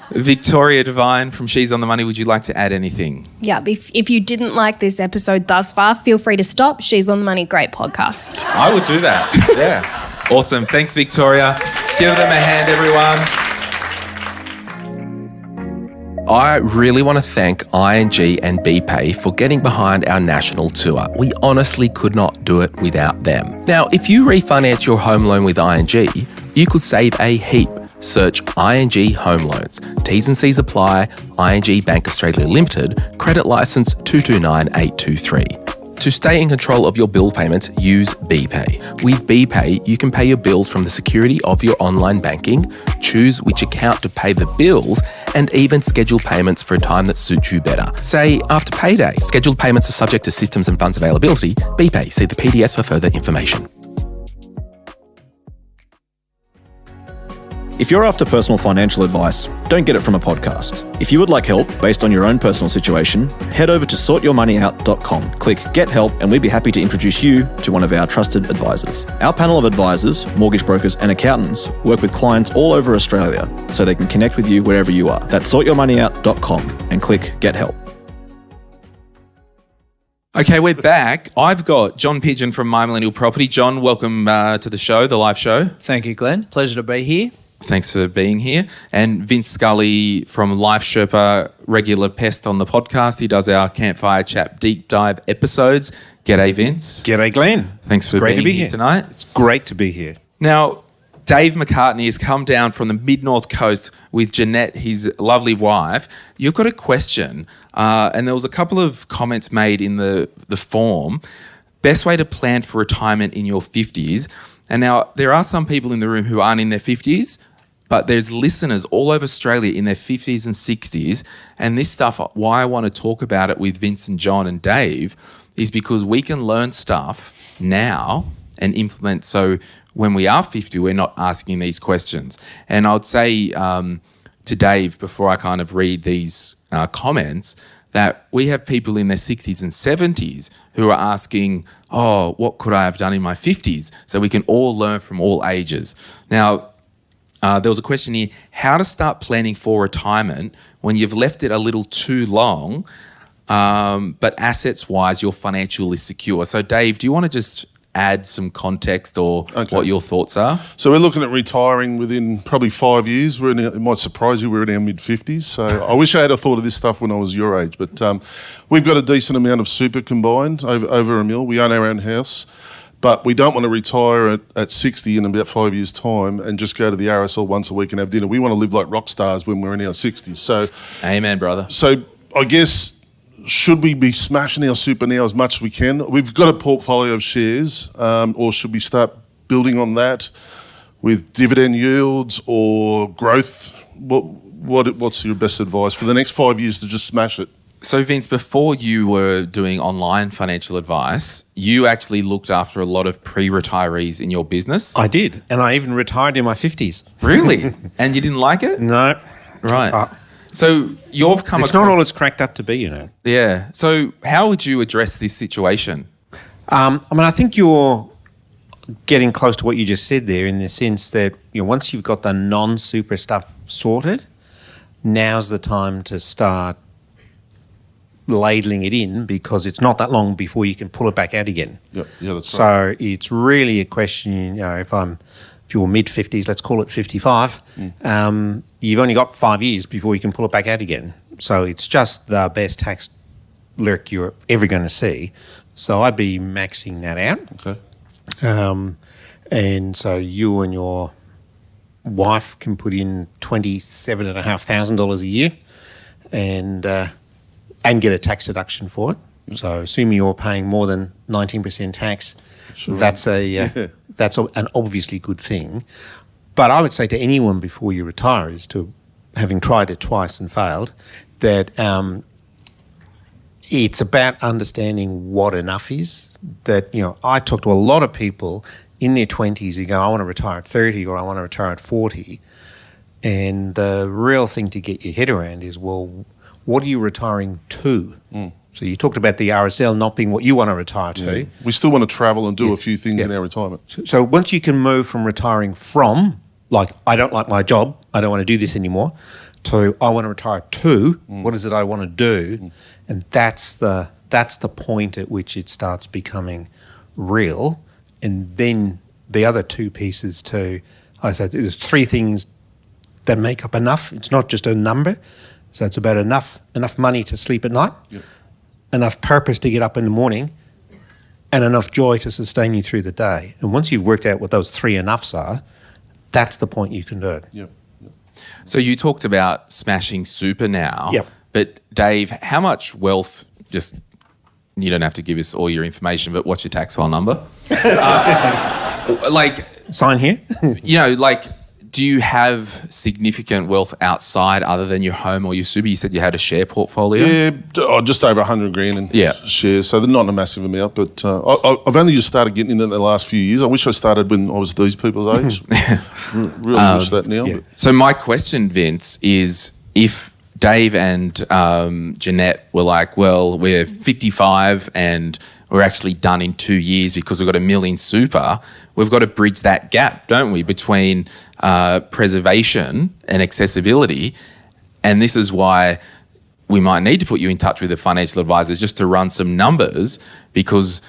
Victoria Devine from She's on the Money, would you like to add anything? Yeah, if you didn't like this episode thus far, feel free to stop. She's on the Money, great podcast. I would do that. Yeah. Awesome. Thanks, Victoria. Give them a hand, everyone. I really want to thank ING and BPay for getting behind our national tour. We honestly could not do it without them. Now, if you refinance your home loan with ING, you could save a heap. Search ING Home Loans. T's and C's apply. ING Bank Australia Limited. Credit licence 229823. To stay in control of your bill payments, use BPay. With BPay, you can pay your bills from the security of your online banking, choose which account to pay the bills, and even schedule payments for a time that suits you better. Say, after payday. Scheduled payments are subject to systems and funds availability. BPay. See the PDS for further information. If you're after personal financial advice, don't get it from a podcast. If you would like help based on your own personal situation, head over to sortyourmoneyout.com. Click Get Help and we'd be happy to introduce you to one of our trusted advisors. Our panel of advisors, mortgage brokers and accountants work with clients all over Australia so they can connect with you wherever you are. That's sortyourmoneyout.com and click Get Help. Okay, we're back. I've got John Pidgeon from My Millennial Property. John, welcome to the show, the live show. Thank you, Glen. Pleasure to be here. Thanks for being here. And Vince Scully from Life Sherpa, regular pest on the podcast. He does our Campfire Chat deep dive episodes. G'day, Vince. G'day, Glen. Thanks for being here tonight. It's great to be here. Now, Dave McCartney has come down from the mid-north coast with Jeanette, his lovely wife. You've got a question, and there was a couple of comments made in the form. Best way to plan for retirement in your 50s. And now, there are some people in the room who aren't in their 50s, but there's listeners all over Australia in their 50s and 60s. And this stuff, why I want to talk about it with Vince and John and Dave, is because we can learn stuff now and implement. So when we are 50, we're not asking these questions. And I'd say to Dave, before I kind of read these comments, that we have people in their 60s and 70s who are asking, oh, what could I have done in my 50s? So we can all learn from all ages. Now, there was a question here, how to start planning for retirement when you've left it a little too long, but assets-wise, you're financially secure. So, Dave, do you want to just add some context or what your thoughts are? So we're looking at retiring within probably 5 years. It might surprise you, we're in our mid-50s. So I wish I had a thought of this stuff when I was your age. But we've got a decent amount of super combined, over $1 million. We own our own house. But we don't want to retire at 60 in about 5 years' time and just go to the RSL once a week and have dinner. We want to live like rock stars when we're in our 60s. So, amen, brother. So I guess, should we be smashing our super now as much as we can? We've got a portfolio of shares, or should we start building on that with dividend yields or growth? What's your best advice for the next 5 years to just smash it? So, Vince, before you were doing online financial advice, you actually looked after a lot of pre-retirees in your business. I did, and I even retired in my 50s. Really? And you didn't like it? No. Right. So you've come across... It's not all it's cracked up to be, you know. Yeah. So how would you address this situation? I think you're getting close to what you just said there, in the sense that, once you've got the non-super stuff sorted, now's the time to start ladling it in, because it's not that long before you can pull it back out again. Yeah, that's right. So it's really a question, if you're mid-50s, let's call it 55, you've only got 5 years before you can pull it back out again. So it's just the best tax lyric you're ever going to see. So I'd be maxing that out. Okay. And so you and your wife can put in $27,500 a year and get a tax deduction for it. So assuming you're paying more than 19% tax, that's an obviously good thing. But I would say to anyone before you retire, having tried it twice and failed, that it's about understanding what enough is. That, I talk to a lot of people in their 20s who go, I want to retire at 30 or I want to retire at 40. And the real thing to get your head around is, well, what are you retiring to? So you talked about the RSL not being what you want to retire to. Yeah. We still want to travel and do a few things in our retirement. So once you can move from retiring from, like, I don't like my job, I don't want to do this anymore, to I want to retire to, what is it I want to do? And that's the point at which it starts becoming real. And then the other two pieces too, I said there's three things that make up enough. It's not just a number. So it's about enough money to sleep at night, enough purpose to get up in the morning, and enough joy to sustain you through the day. And once you've worked out what those three enoughs are, that's the point you can do it. Yeah. So you talked about smashing super now. Yep. But Dave, how much wealth, just, you don't have to give us all your information, but what's your tax file number? Sign here? Do you have significant wealth outside other than your home or your super? You said you had a share portfolio. Yeah, just over 100 grand in shares. So they're not a massive amount, but I've only just started getting into it in the last few years. I wish I started when I was these people's age. Really wish that now. Yeah. So my question, Vince, is if Dave and Jeanette were like, well, we're 55 and we're actually done in 2 years because we've got $1 million super, we've got to bridge that gap, don't we, between preservation and accessibility. And this is why we might need to put you in touch with a financial advisor just to run some numbers, because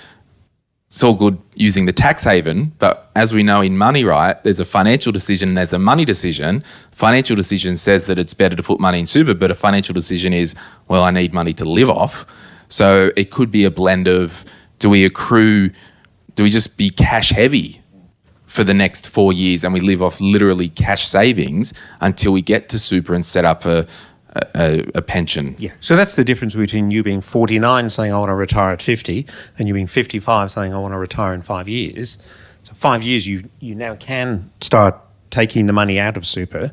it's all good using the tax haven, but as we know in money, right, there's a financial decision and there's a money decision. Financial decision says that it's better to put money in super, but a financial decision is, well, I need money to live off. So it could be a blend of, do we just be cash heavy for the next 4 years and we live off literally cash savings until we get to super and set up a pension? Yeah. So that's the difference between you being 49 saying I want to retire at 50 and you being 55 saying I want to retire in 5 years. So 5 years you now can start taking the money out of super.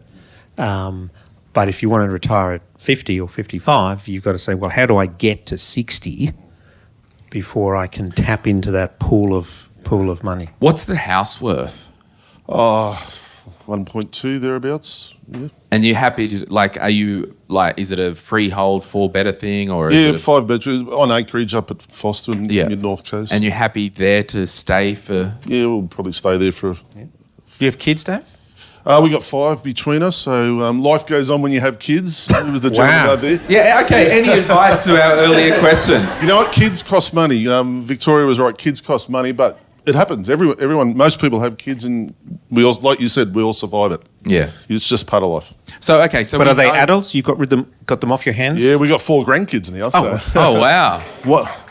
But if you want to retire at 50 or 55, you've got to say, well, how do I get to 60 before I can tap into that pool of money? What's the house worth? 1.2 thereabouts. Yeah. And you're happy to, is it a freehold 4-bedder thing, or is it 5 bedrooms on acreage up at Foster in mid North Coast. And you're happy there to stay for? Yeah, we'll probably stay there for. Do you have kids, Dave? We got 5 between us, so life goes on when you have kids. It was the gentleman there. Yeah, okay. Any advice to our earlier question? You know what? Kids cost money. Victoria was right. Kids cost money, but It happens. Everyone, most people have kids, and we all, like you said, we all survive it. Yeah. It's just part of life. So, okay. So but are they adults? You got them off your hands? Yeah, we got 4 grandkids now. So. Oh, wow.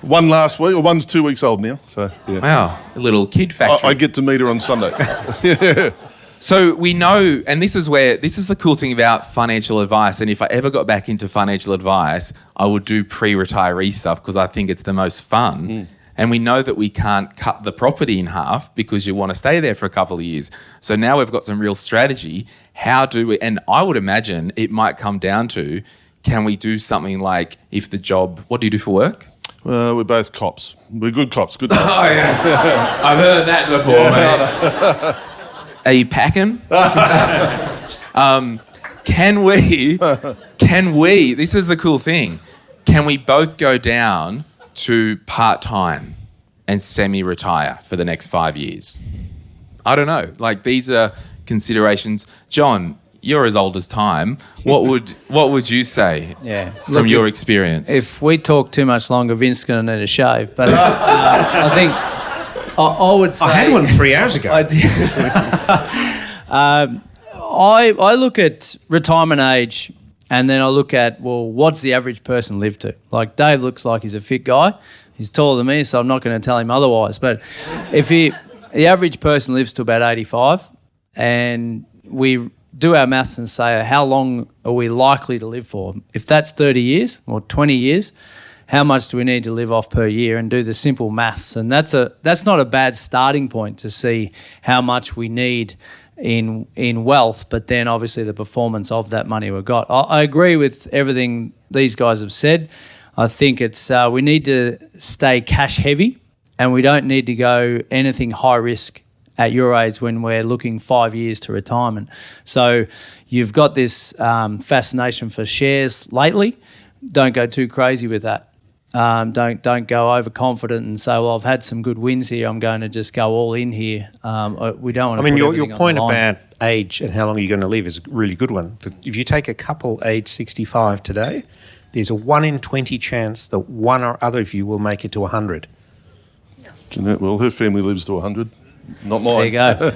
One last week, or one's 2 weeks old now. So, yeah. Wow. A little kid factory. I get to meet her on Sunday. Yeah. So we know, and this is the cool thing about financial advice. And if I ever got back into financial advice, I would do pre-retiree stuff because I think it's the most fun. Mm. And we know that we can't cut the property in half because you want to stay there for a couple of years. So now we've got some real strategy. How do we, and I would imagine it might come down to, can we do something like if the job, what do you do for work? We're both cops. We're good cops. Oh, yeah. I've heard that before, mate. Are you packing? Can we, this is the cool thing, can we both go down to part-time and semi-retire for the next 5 years? I don't know. Like, these are considerations. John, you're as old as time. What would you say from your experience? If we talk too much longer, Vince is going to need a shave. But I think I would say... I had one 3 hours ago. I did. I look at retirement age and then I look at, well, what's the average person live to? Like, Dave looks like he's a fit guy. He's taller than me, so I'm not going to tell him otherwise. But the average person lives to about 85, and we do our maths and say, how long are we likely to live for? If that's 30 years or 20 years, how much do we need to live off per year, and do the simple maths? And that's not a bad starting point to see how much we need in wealth, but then obviously the performance of that money we've got. I agree with everything these guys have said. I think it's we need to stay cash heavy, and we don't need to go anything high risk at your age when we're looking 5 years to retirement. So you've got this fascination for shares lately. Don't go too crazy with that. Don't go overconfident and say, well, I've had some good wins here, I'm going to just go all in here. We don't want to. I mean, your point about age and how long you're going to live is a really good one. If you take a couple aged 65 today, there's a 1 in 20 chance that one or other of you will make it to 100. Jeanette, well, her family lives to 100, not mine. There you go.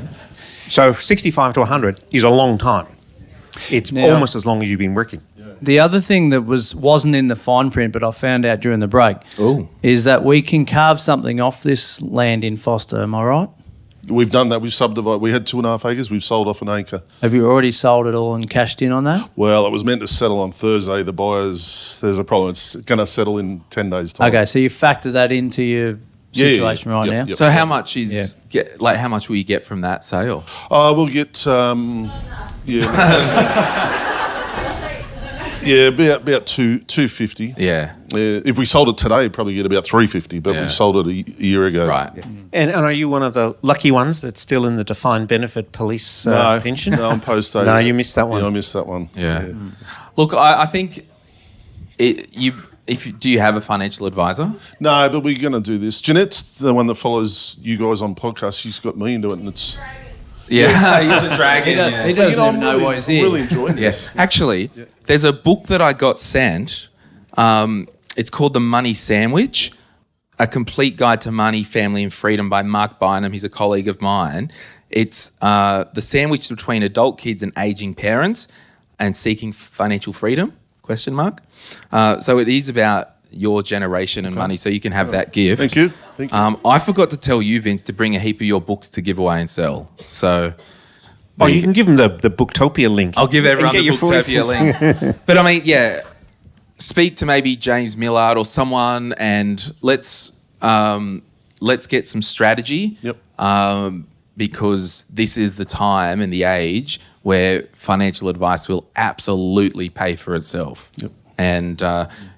So 65 to 100 is a long time. It's almost as long as you've been working. The other thing that wasn't in the fine print, but I found out during the break, is that we can carve something off this land in Foster. Am I right? We've done that. We've subdivided. We had 2.5 acres. We've sold off an acre. Have you already sold it all and cashed in on that? Well, it was meant to settle on Thursday. The buyers, there's a problem. It's going to settle in 10 days' time. Okay, so you factor that into your situation right now. So how much how much will you get from that sale? We'll get about 250. Yeah. If we sold it today, probably get about 350. But we sold it a year ago. Right. Yeah. And are you one of the lucky ones that's still in the defined benefit police pension? No, I'm post-dated. No, you missed that one. Yeah, I missed that one. Yeah. Look, I think do you have a financial advisor? No, but we're going to do this. Jeanette's the one that follows you guys on podcasts. She's got me into it, and it's... Yeah, he's a dragon. He doesn't even know what he's in. I'm really enjoying this. Yes. Actually, there's a book that I got sent. It's called The Money Sandwich, A Complete Guide to Money, Family and Freedom by Mark Bynum. He's a colleague of mine. It's the sandwich between adult kids and aging parents and seeking financial freedom, ? So it is about your generation and money, so you can have that gift. Thank you. I forgot to tell you, Vince, to bring a heap of your books to give away and sell. So, you can give them the Booktopia link. I'll give everyone the Booktopia link. But I mean, speak to maybe James Millard or someone, and let's get some strategy. Yep. Because this is the time and the age where financial advice will absolutely pay for itself. Yep. And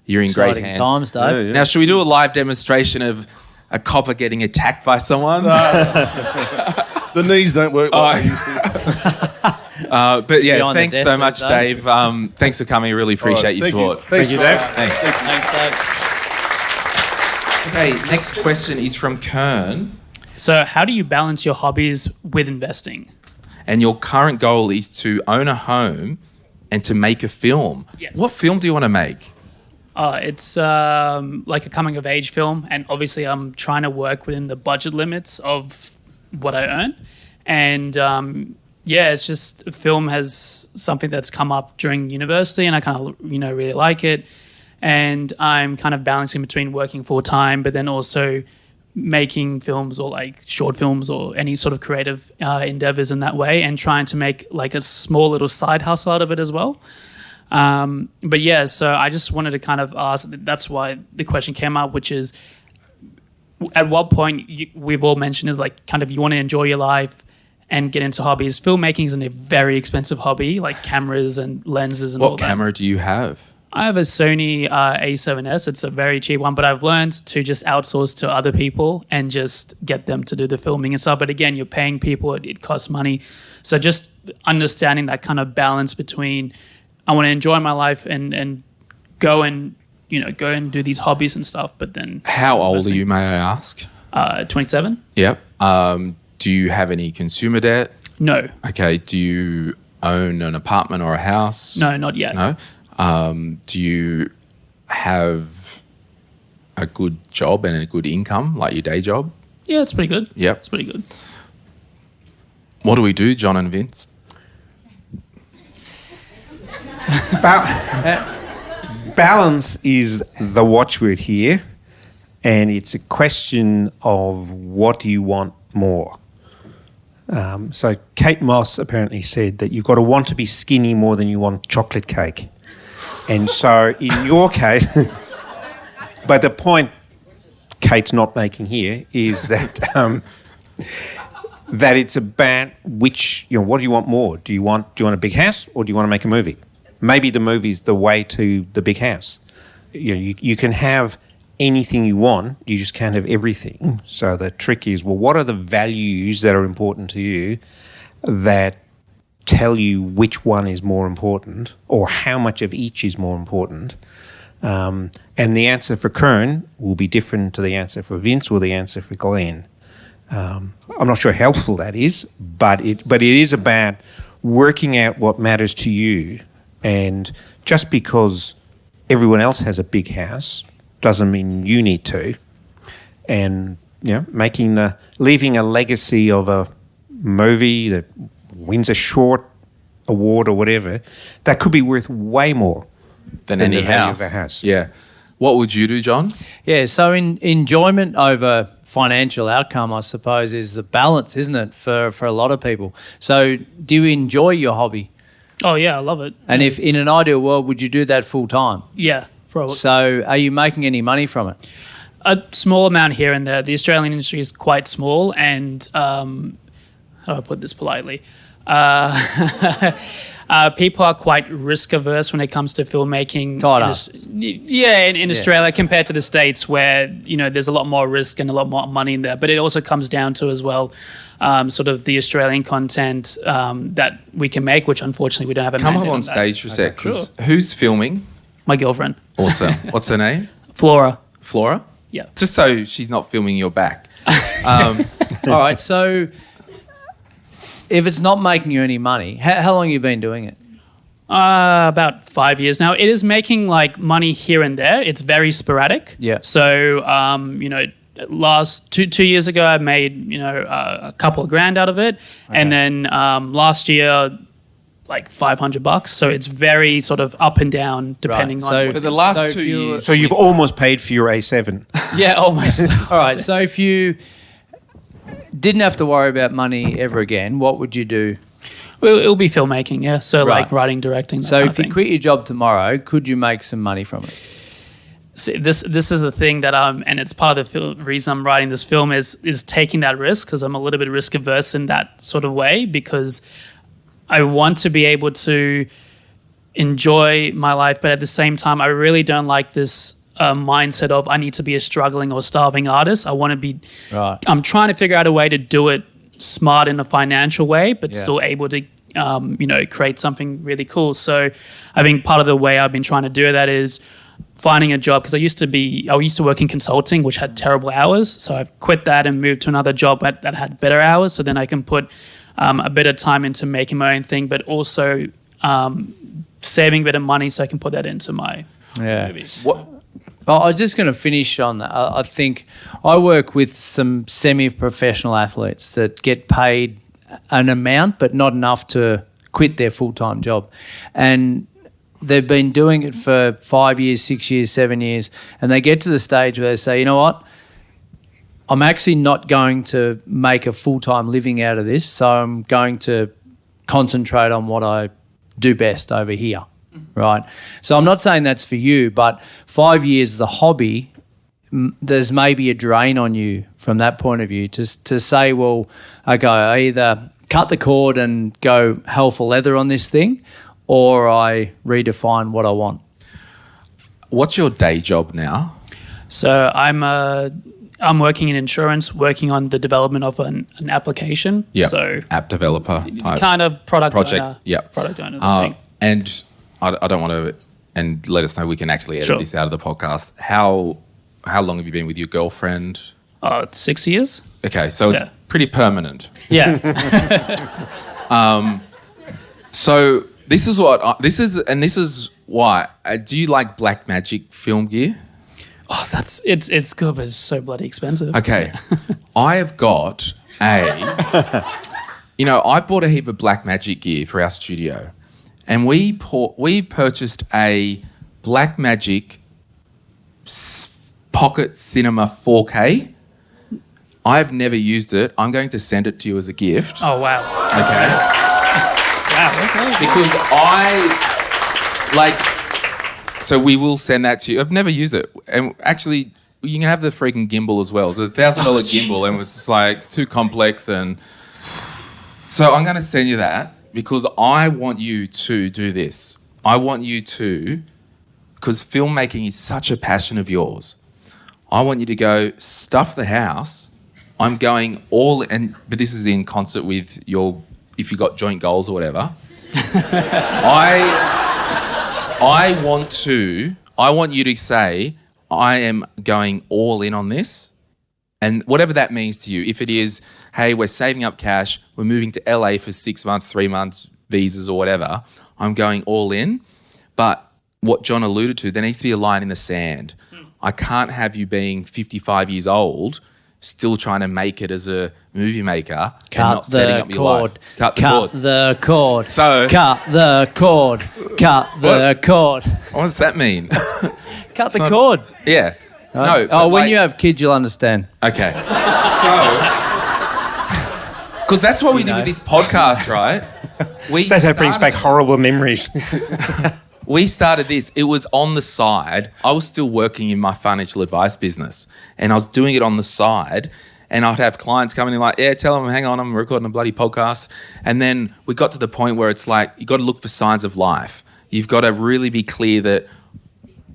you're in Exciting great hands. times, Dave. Yeah. Now, should we do a live demonstration of a copper getting attacked by someone? The knees don't work like they used to. But yeah, Behind thanks the so desk, much, Dave. Thank thanks for coming. I really appreciate your support. Thank you, Dave. Thanks. Thanks, Dave. Okay, next question is from Kern. So how do you balance your hobbies with investing? And your current goal is to own a home and to make a film. Yes. What film do you want to make? It's like a coming of age film, and obviously I'm trying to work within the budget limits of what I earn. And it's just film has something that's come up during university, and I kind of really like it. And I'm kind of balancing between working full time, but then also making films or like short films or any sort of creative endeavors in that way, and trying to make like a small little side hustle out of it as well. So I just wanted to kind of ask, that's why the question came up, which is at what point we've all mentioned it, like kind of you want to enjoy your life and get into hobbies. Filmmaking isn't a very expensive hobby, like cameras and lenses and all that. What camera do you have? I have a Sony A7S. It's a very cheap one, but I've learned to just outsource to other people and just get them to do the filming and stuff. But again, you're paying people, it costs money. So just understanding that kind of balance between I want to enjoy my life and go and do these hobbies and stuff, but then... How old are you, may I ask? 27. Yep. Do you have any consumer debt? No. Okay. Do you own an apartment or a house? No, not yet. No. Do you have a good job and a good income, like your day job? Yeah, it's pretty good. Yep. It's pretty good. What do we do, John and Vince? Balance is the watchword here, and it's a question of what do you want more. So Kate Moss apparently said that you've got to want to be skinny more than you want chocolate cake. And so in your case, but the point Kate's not making here is that that it's about which, what do you want more? Do you want a big house, or do you want to make a movie? Maybe the movie's the way to the big house. You can have anything you want, you just can't have everything. So the trick is, what are the values that are important to you that tell you which one is more important, or how much of each is more important? And the answer for Kern will be different to the answer for Vince or the answer for Glenn. I'm not sure how helpful that is, but it is about working out what matters to you. And just because everyone else has a big house doesn't mean you need to. And leaving a legacy of a movie that wins a short award or whatever, that could be worth way more than any the value house. of a house. Yeah. What would you do, John? Yeah, so enjoyment over financial outcome, I suppose, is the balance, isn't it, for a lot of people? So do you enjoy your hobby? Oh, yeah, I love it. And if in an ideal world, would you do that full time? Yeah, probably. So are you making any money from it? A small amount here and there. The Australian industry is quite small, and how do I put this politely? People are quite risk averse when it comes to filmmaking. In Australia compared to the States, where there's a lot more risk and a lot more money in there. But it also comes down to as well, sort of the Australian content that we can make, which unfortunately we don't have a Come mandate up on stage for a sec, because who's filming? My girlfriend. Awesome. What's her name? Flora. Flora? Yeah. Just so she's not filming your back. All right, so if it's not making you any money, how long have you been doing it? About 5 years now. It is making like money here and there. It's very sporadic. Yeah. So, last two years ago, I made, a couple of grand out of it. Okay. And then last year, like $500. So it's very sort of up and down depending on. So for the last 2 years. So you've almost paid for your A7. Yeah, almost. All right. So if you didn't have to worry about money ever again, what would you do? Well, it'll be filmmaking, yeah. So like writing, directing. So if you quit your job tomorrow, could you make some money from it? See, this is the thing that and it's part of the reason I'm writing this film is taking that risk, because I'm a little bit risk averse in that sort of way, because I want to be able to enjoy my life, but at the same time, I really don't like this mindset of I need to be a struggling or starving artist. I want to be. Right. I'm trying to figure out a way to do it smart in a financial way, but still able to, create something really cool. So, I think part of the way I've been trying to do that is finding a job, because I used to work in consulting, which had terrible hours. So I've quit that and moved to another job that had better hours. So then I can put a bit of time into making my own thing, but also saving a bit of money so I can put that into my Yeah. maybe. What? Well, I'm just going to finish on that. I think I work with some semi-professional athletes that get paid an amount, but not enough to quit their full-time job. And they've been doing it for 5 years, 6 years, 7 years, and they get to the stage where they say, you know what, I'm actually not going to make a full-time living out of this, so I'm going to concentrate on what I do best over here, right? So I'm not saying that's for you, but 5 years as a hobby, there's maybe a drain on you from that point of view to say, well, okay, I either cut the cord and go hell for leather on this thing, or I redefine what I want. What's your day job now? So I'm working in insurance, working on the development of an application. Yeah. So app developer type. kind of product owner. Yeah. Product owner thing. And I don't want to, and let us know we can actually edit this out of the podcast. How long have you been with your girlfriend? 6 years. Okay, so it's pretty permanent. Yeah. So this is why. Do you like black magic film gear? Oh, it's good, but it's so bloody expensive. Okay, I have got I bought a heap of black magic gear for our studio, and we purchased a black magic Pocket Cinema 4K. I've never used it. I'm going to send it to you as a gift. Oh, wow. Okay. Wow, okay. Because so we will send that to you. I've never used it. And actually, you can have the freaking gimbal as well. It's a $1,000 gimbal, and it's just like too complex. And so I'm going to send you that because I want you to do this. I want you to, because filmmaking is such a passion of yours, I want you to go stuff the house. I'm going all, but this is in concert with if you got joint goals or whatever. I want you to say, I am going all in on this. And whatever that means to you, if it is, hey, we're saving up cash, we're moving to LA for 6 months, 3 months, visas or whatever, I'm going all in. But what John alluded to, there needs to be a line in the sand. I can't have you being 55 years old, still trying to make it as a movie maker and not setting up your life. Cut the cord. So Cut the cord. Cut the cord. What does that mean? Cut the cord. Yeah. No. Oh, when you have kids, you'll understand. Okay. So, because that's what we do with this podcast, right? That brings back horrible memories. We started this. It was on the side. I was still working in my financial advice business, and I was doing it on the side. And I'd have clients coming in like, yeah, tell them, hang on, I'm recording a bloody podcast. And then we got to the point where it's like, you got to look for signs of life. You've got to really be clear that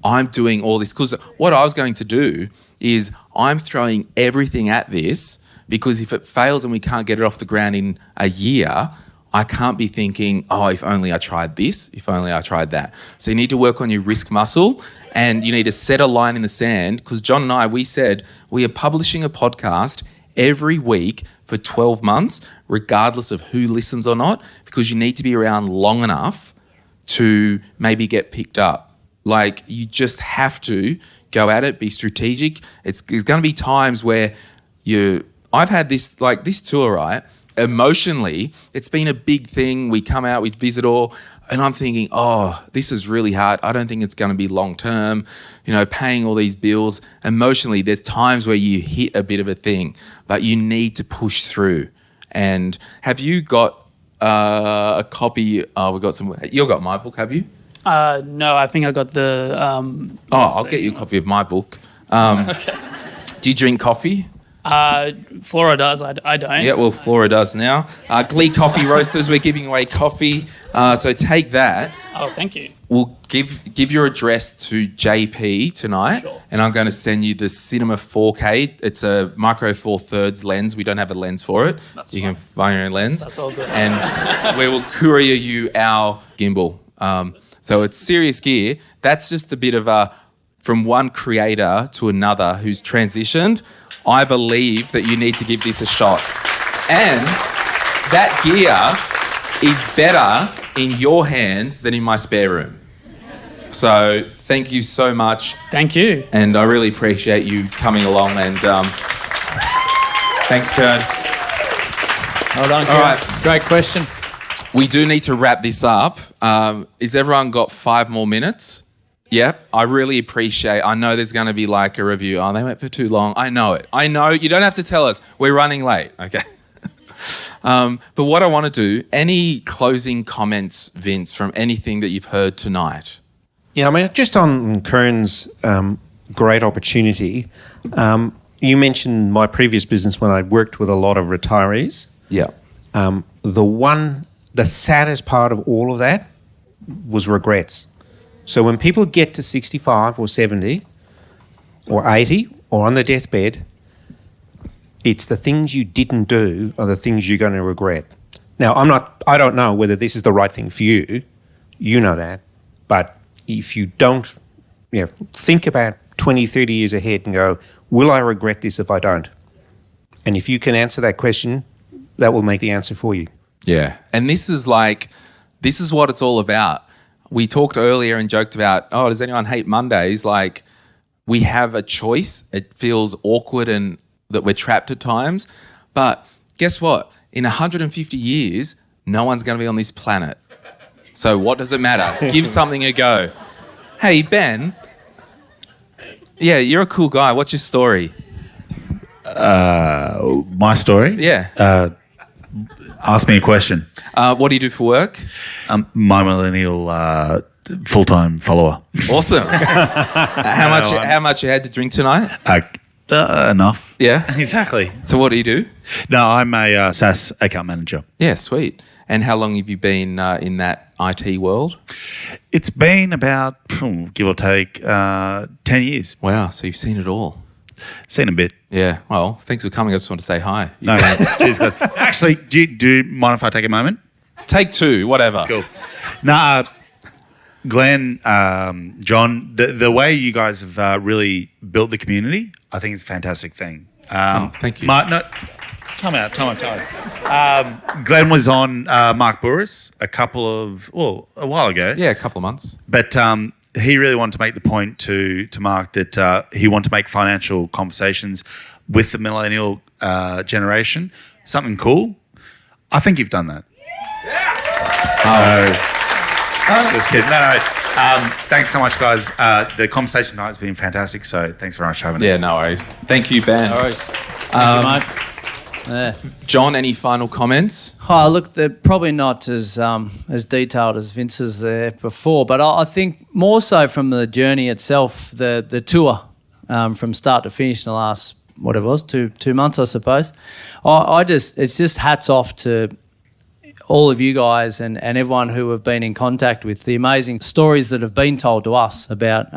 I'm doing all this. Because what I was going to do is I'm throwing everything at this, because if it fails and we can't get it off the ground in a year, I can't be thinking, oh, if only I tried this, if only I tried that. So you need to work on your risk muscle, and you need to set a line in the sand, because John and I, we said we are publishing a podcast every week for 12 months, regardless of who listens or not, because you need to be around long enough to maybe get picked up. Like, you just have to go at it, be strategic. There's going to be times where I've had this tour, right? Emotionally, it's been a big thing. We come out, we visit all, and I'm thinking, oh, this is really hard. I don't think it's going to be long term, paying all these bills. Emotionally, there's times where you hit a bit of a thing, but you need to push through. And have you got a copy? You've got my book, have you? No, I think I got the... I'll get you a copy of my book. Okay. Do you drink coffee? Flora does. I don't. Yeah, well, Flora does now. Glee Coffee Roasters, we're giving away coffee. So take that. Oh, thank you. We'll give your address to JP tonight, and I'm going to send you the Cinema 4K. It's a micro four thirds lens. We don't have a lens for it. You can find your own lens. That's all good. And we will courier you our gimbal. So it's serious gear. That's just a bit of from one creator to another who's transitioned. I believe that you need to give this a shot. And that gear is better in your hands than in my spare room. So thank you so much. Thank you. And I really appreciate you coming along and thanks, Kern. Well done, Kern. All right. Great question. We do need to wrap this up. Is everyone got 5 more minutes? Yep. I really appreciate. I know there's going to be like a review. Oh, they went for too long. I know it. I know. You don't have to tell us. We're running late. Okay. But what I want to do, any closing comments, Vince, from anything that you've heard tonight? Yeah, I mean, just on Kern's great opportunity, you mentioned my previous business when I worked with a lot of retirees. Yeah. The saddest part of all of that was regrets. So when people get to 65 or 70 or 80 or on their deathbed, it's the things you didn't do are the things you're going to regret. Now, I don't know whether this is the right thing for you. You know that. But if you don't, think about 20, 30 years ahead and go, will I regret this if I don't? And if you can answer that question, that will make the answer for you. Yeah. And this is what it's all about. We talked earlier and joked about, does anyone hate Mondays? Like, we have a choice. It feels awkward and that we're trapped at times. But guess what? In 150 years, no one's going to be on this planet. So what does it matter? Give something a go. Hey, Ben. Yeah, you're a cool guy. What's your story? My story? Yeah. Ask me a question. What do you do for work? My millennial full-time follower. Awesome. How much you had to drink tonight? Enough. Yeah. Exactly. So what do you do? No, I'm a SaaS account manager. Yeah, sweet. And how long have you been in that IT world? It's been about, give or take, 10 years. Wow, so you've seen it all. Seen a bit. Yeah. Well, thanks for coming. I just want to say hi. No, cheers, guys. Actually, do you mind if I take a moment? Take 2, whatever. Cool. Nah, Glenn, John, the way you guys have really built the community, I think is a fantastic thing. Thank you. Time out. Glenn was on Mark Burris a while ago. Yeah, a couple of months. But he really wanted to make the point to Mark that he wanted to make financial conversations with the millennial generation something cool. I think you've done that. Yeah. Just kidding. No. Thanks so much, guys. The conversation tonight has been fantastic, so thanks very much for having us. Yeah, no worries. Thank you, Ben. No worries. Thank you, mate. John, any final comments? Oh, look, they're probably not as detailed as Vince's there before, but I think more so from the journey itself, the tour from start to finish in the last, whatever it was, two months, I suppose. It's just hats off to all of you guys and everyone who have been in contact with the amazing stories that have been told to us about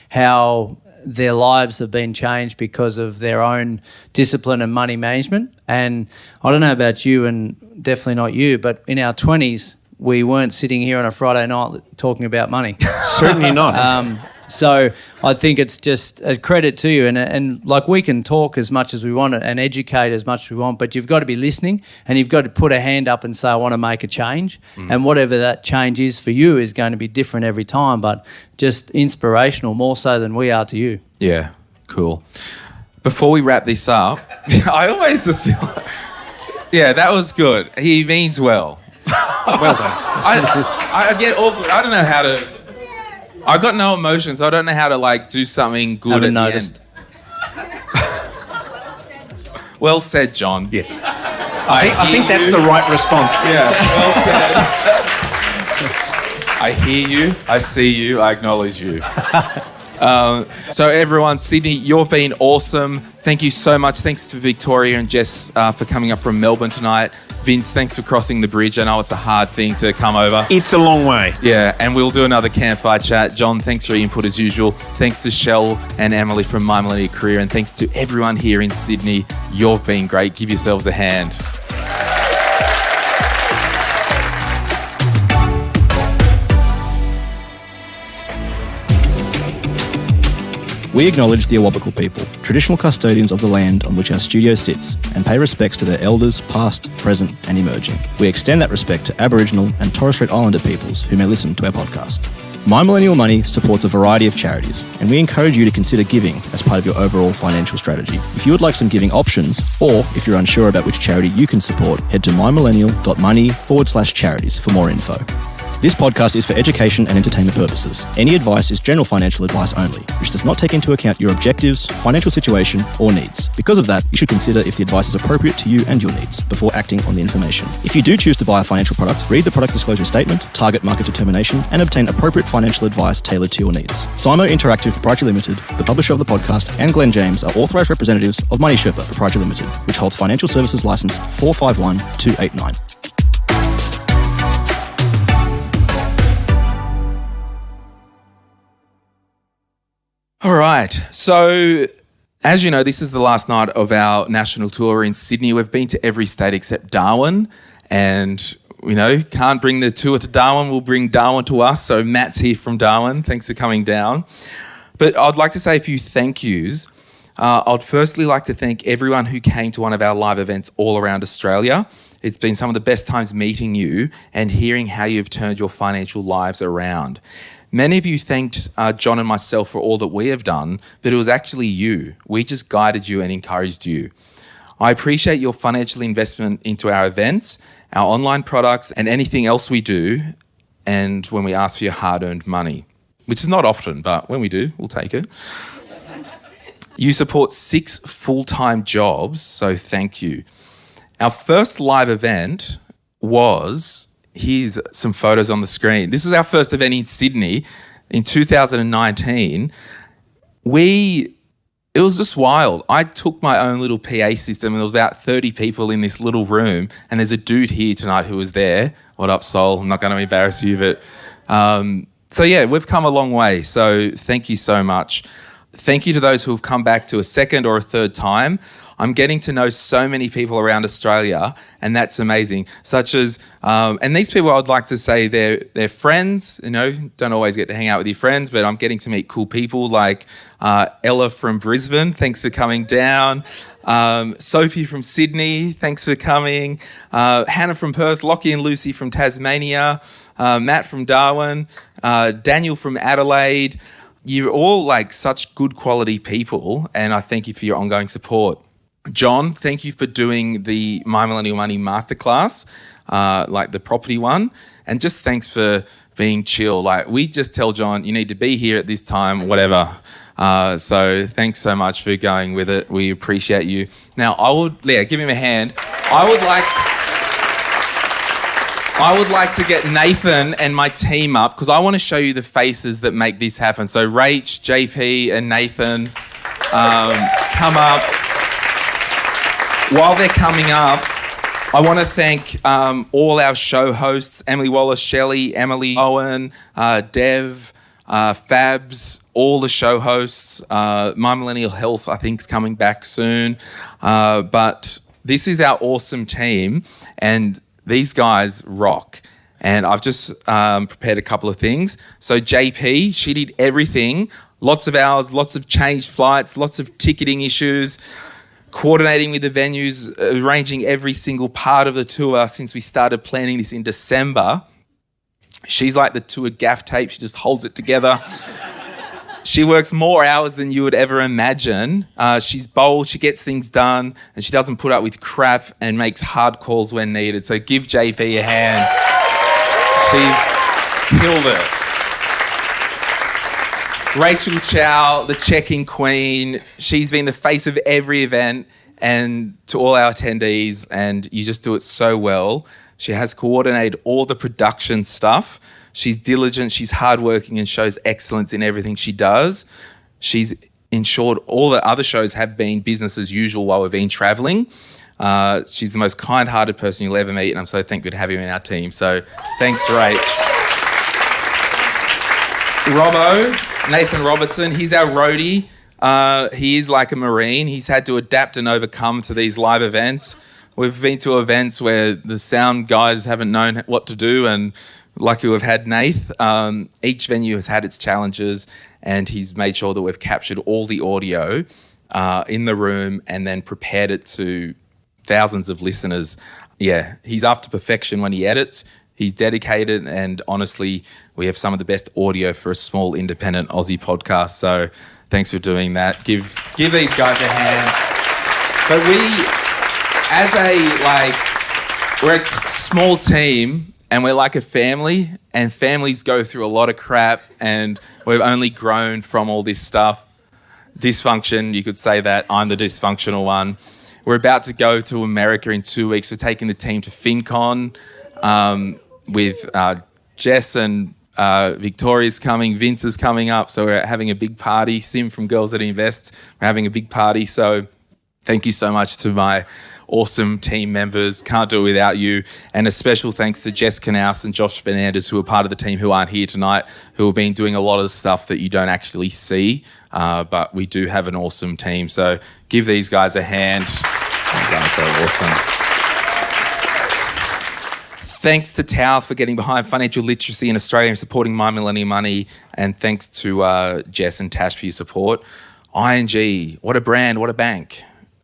how their lives have been changed because of their own discipline and money management. And I don't know about you, and definitely not you, but in our 20s, we weren't sitting here on a Friday night talking about money. Certainly not. So I think it's just a credit to you. And like, we can talk as much as we want and educate as much as we want, but you've got to be listening and you've got to put a hand up and say, I want to make a change. And whatever that change is for you is going to be different every time, but just inspirational more so than we are to you. Yeah, cool. Before we wrap this up, I always just feel like, yeah, that was good. He means well. Well done. I get awkward. I don't know how to... I got no emotions. I don't know how to do something good at the end. Well said, John. Yes. I think that's the right response. Yeah, well said. I hear you. I see you. I acknowledge you. So everyone, Sydney, you've been awesome. Thank you so much. Thanks to Victoria and Jess for coming up from Melbourne tonight. Vince, thanks for crossing the bridge. I know it's a hard thing to come over. It's a long way. Yeah, and we'll do another campfire chat. John, thanks for your input as usual. Thanks to Shell and Emily from My Millennial Career, and thanks to everyone here in Sydney. You've been great. Give yourselves a hand. We acknowledge the Awabakal people, traditional custodians of the land on which our studio sits, and pay respects to their elders past, present and emerging. We extend that respect to Aboriginal and Torres Strait Islander peoples who may listen to our podcast. My Millennial Money supports a variety of charities, and we encourage you to consider giving as part of your overall financial strategy. If you would like some giving options, or if you're unsure about which charity you can support, head to mymillennial.money/charities for more info. This podcast is for education and entertainment purposes. Any advice is general financial advice only, which does not take into account your objectives, financial situation, or needs. Because of that, you should consider if the advice is appropriate to you and your needs before acting on the information. If you do choose to buy a financial product, read the product disclosure statement, target market determination, and obtain appropriate financial advice tailored to your needs. Simo Interactive Proprietary Limited, the publisher of the podcast, and Glen James are authorised representatives of Money Sherpa Proprietary Limited, which holds financial services license 451289. All right. So, as you know, this is the last night of our national tour in Sydney. We've been to every state except Darwin. And, can't bring the tour to Darwin. We'll bring Darwin to us. So, Matt's here from Darwin. Thanks for coming down. But I'd like to say a few thank yous. I'd firstly like to thank everyone who came to one of our live events all around Australia. It's been some of the best times meeting you and hearing how you've turned your financial lives around. Many of you thanked John and myself for all that we have done, but it was actually you. We just guided you and encouraged you. I appreciate your financial investment into our events, our online products, and anything else we do, and when we ask for your hard-earned money, which is not often, but when we do, we'll take it. You support 6 full-time jobs, so thank you. Our first live event was... Here's some photos on the screen. This was our first event in Sydney in 2019. It was just wild. I took my own little PA system and there was about 30 people in this little room, and there's a dude here tonight who was there. What up, Sol? I'm not going to embarrass you, but... we've come a long way. So thank you so much. Thank you to those who have come back to a second or a third time. I'm getting to know so many people around Australia, and that's amazing. Such as, and these people, I'd like to say they're friends. Don't always get to hang out with your friends, but I'm getting to meet cool people like Ella from Brisbane. Thanks for coming down. Sophie from Sydney. Thanks for coming. Hannah from Perth. Lockie and Lucy from Tasmania. Matt from Darwin. Daniel from Adelaide. You're all like such good quality people, and I thank you for your ongoing support. John, thank you for doing the My Millennial Money Masterclass, like the property one, and just thanks for being chill. Like, we just tell John, you need to be here at this time, whatever. So thanks so much for going with it. We appreciate you. Now, give him a hand. I would like to get Nathan and my team up because I want to show you the faces that make this happen. So Rach, JP, and Nathan, come up. While they're coming up, I want to thank all our show hosts, Emily Wallace, Shelley, Emily Owen, Dev, Fabs, all the show hosts. My Millennial Health, I think, is coming back soon. But this is our awesome team, and these guys rock. And I've just prepared a couple of things. So JP, she did everything. Lots of hours, lots of changed flights, lots of ticketing issues, coordinating with the venues, arranging every single part of the tour since we started planning this in December. She's like the tour gaff tape. She just holds it together. She works more hours than you would ever imagine. She's bold, she gets things done, and she doesn't put up with crap and makes hard calls when needed. So give JP a hand. She's killed it. Rachel Chow, the check-in queen. She's been the face of every event and to all our attendees, and you just do it so well. She has coordinated all the production stuff. She's diligent, she's hardworking, and shows excellence in everything she does. She's ensured all the other shows have been business as usual while we've been travelling. She's the most kind-hearted person you'll ever meet, and I'm so thankful to have you in our team. So thanks, Rach. Robbo, Nathan Robertson, he's our roadie. He is like a Marine. He's had to adapt and overcome to these live events. We've been to events where the sound guys haven't known what to do, and lucky we've had Nath. Each venue has had its challenges, and he's made sure that we've captured all the audio in the room and then prepared it to thousands of listeners. Yeah, he's up to perfection when he edits. He's dedicated, and honestly, we have some of the best audio for a small independent Aussie podcast. So thanks for doing that. Give these guys a hand. But we're a small team, and we're like a family, and families go through a lot of crap, and we've only grown from all this stuff. Dysfunction, you could say that. I'm the dysfunctional one. We're about to go to America in 2 weeks. We're taking the team to FinCon with Jess and Victoria's coming. Vince is coming up. So we're having a big party. Sim from Girls That Invest, we're having a big party. So thank you so much to my awesome team members. Can't do it without you. And a special thanks to Jess Knaus and Josh Fernandez, who are part of the team who aren't here tonight, who have been doing a lot of the stuff that you don't actually see. But we do have an awesome team. So give these guys a hand. You guys are awesome. Thanks to Tao for getting behind financial literacy in Australia and supporting My Millennial Money. And thanks to Jess and Tash for your support. ING, what a brand, what a bank.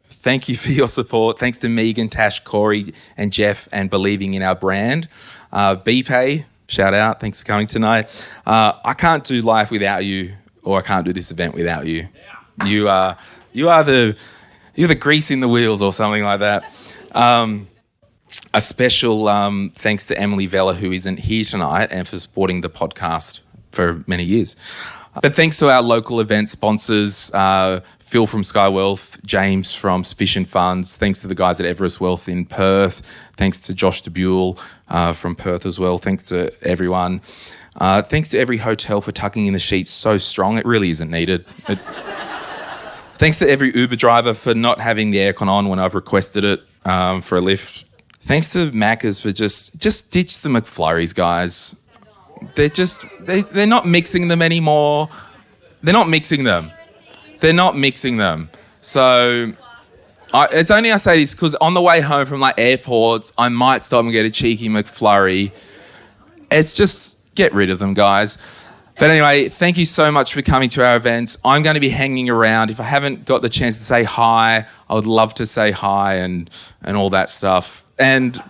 Thank you for your support. Thanks to Megan, Tash, Corey, and Jeff, and believing in our brand. BPay, shout out. Thanks for coming tonight. I can't do life without you, or I can't do this event without you. You are the grease in the wheels, or something like that. A special thanks to Emily Vella, who isn't here tonight, and for supporting the podcast for many years. But thanks to our local event sponsors, Phil from Sky Wealth, James from Sufficient Funds. Thanks to the guys at Everest Wealth in Perth. Thanks to Josh DeBuell from Perth as well. Thanks to everyone. Thanks to every hotel for tucking in the sheets so strong. It really isn't needed. Thanks to every Uber driver for not having the aircon on when I've requested it for a lift. Thanks to Macca's for just ditch the McFlurries, guys. They're not mixing them anymore. They're not mixing them. So it's only I say this because on the way home from like airports, I might stop and get a cheeky McFlurry. It's just get rid of them, guys. But anyway, thank you so much for coming to our events. I'm going to be hanging around. If I haven't got the chance to say hi, I would love to say hi and all that stuff. And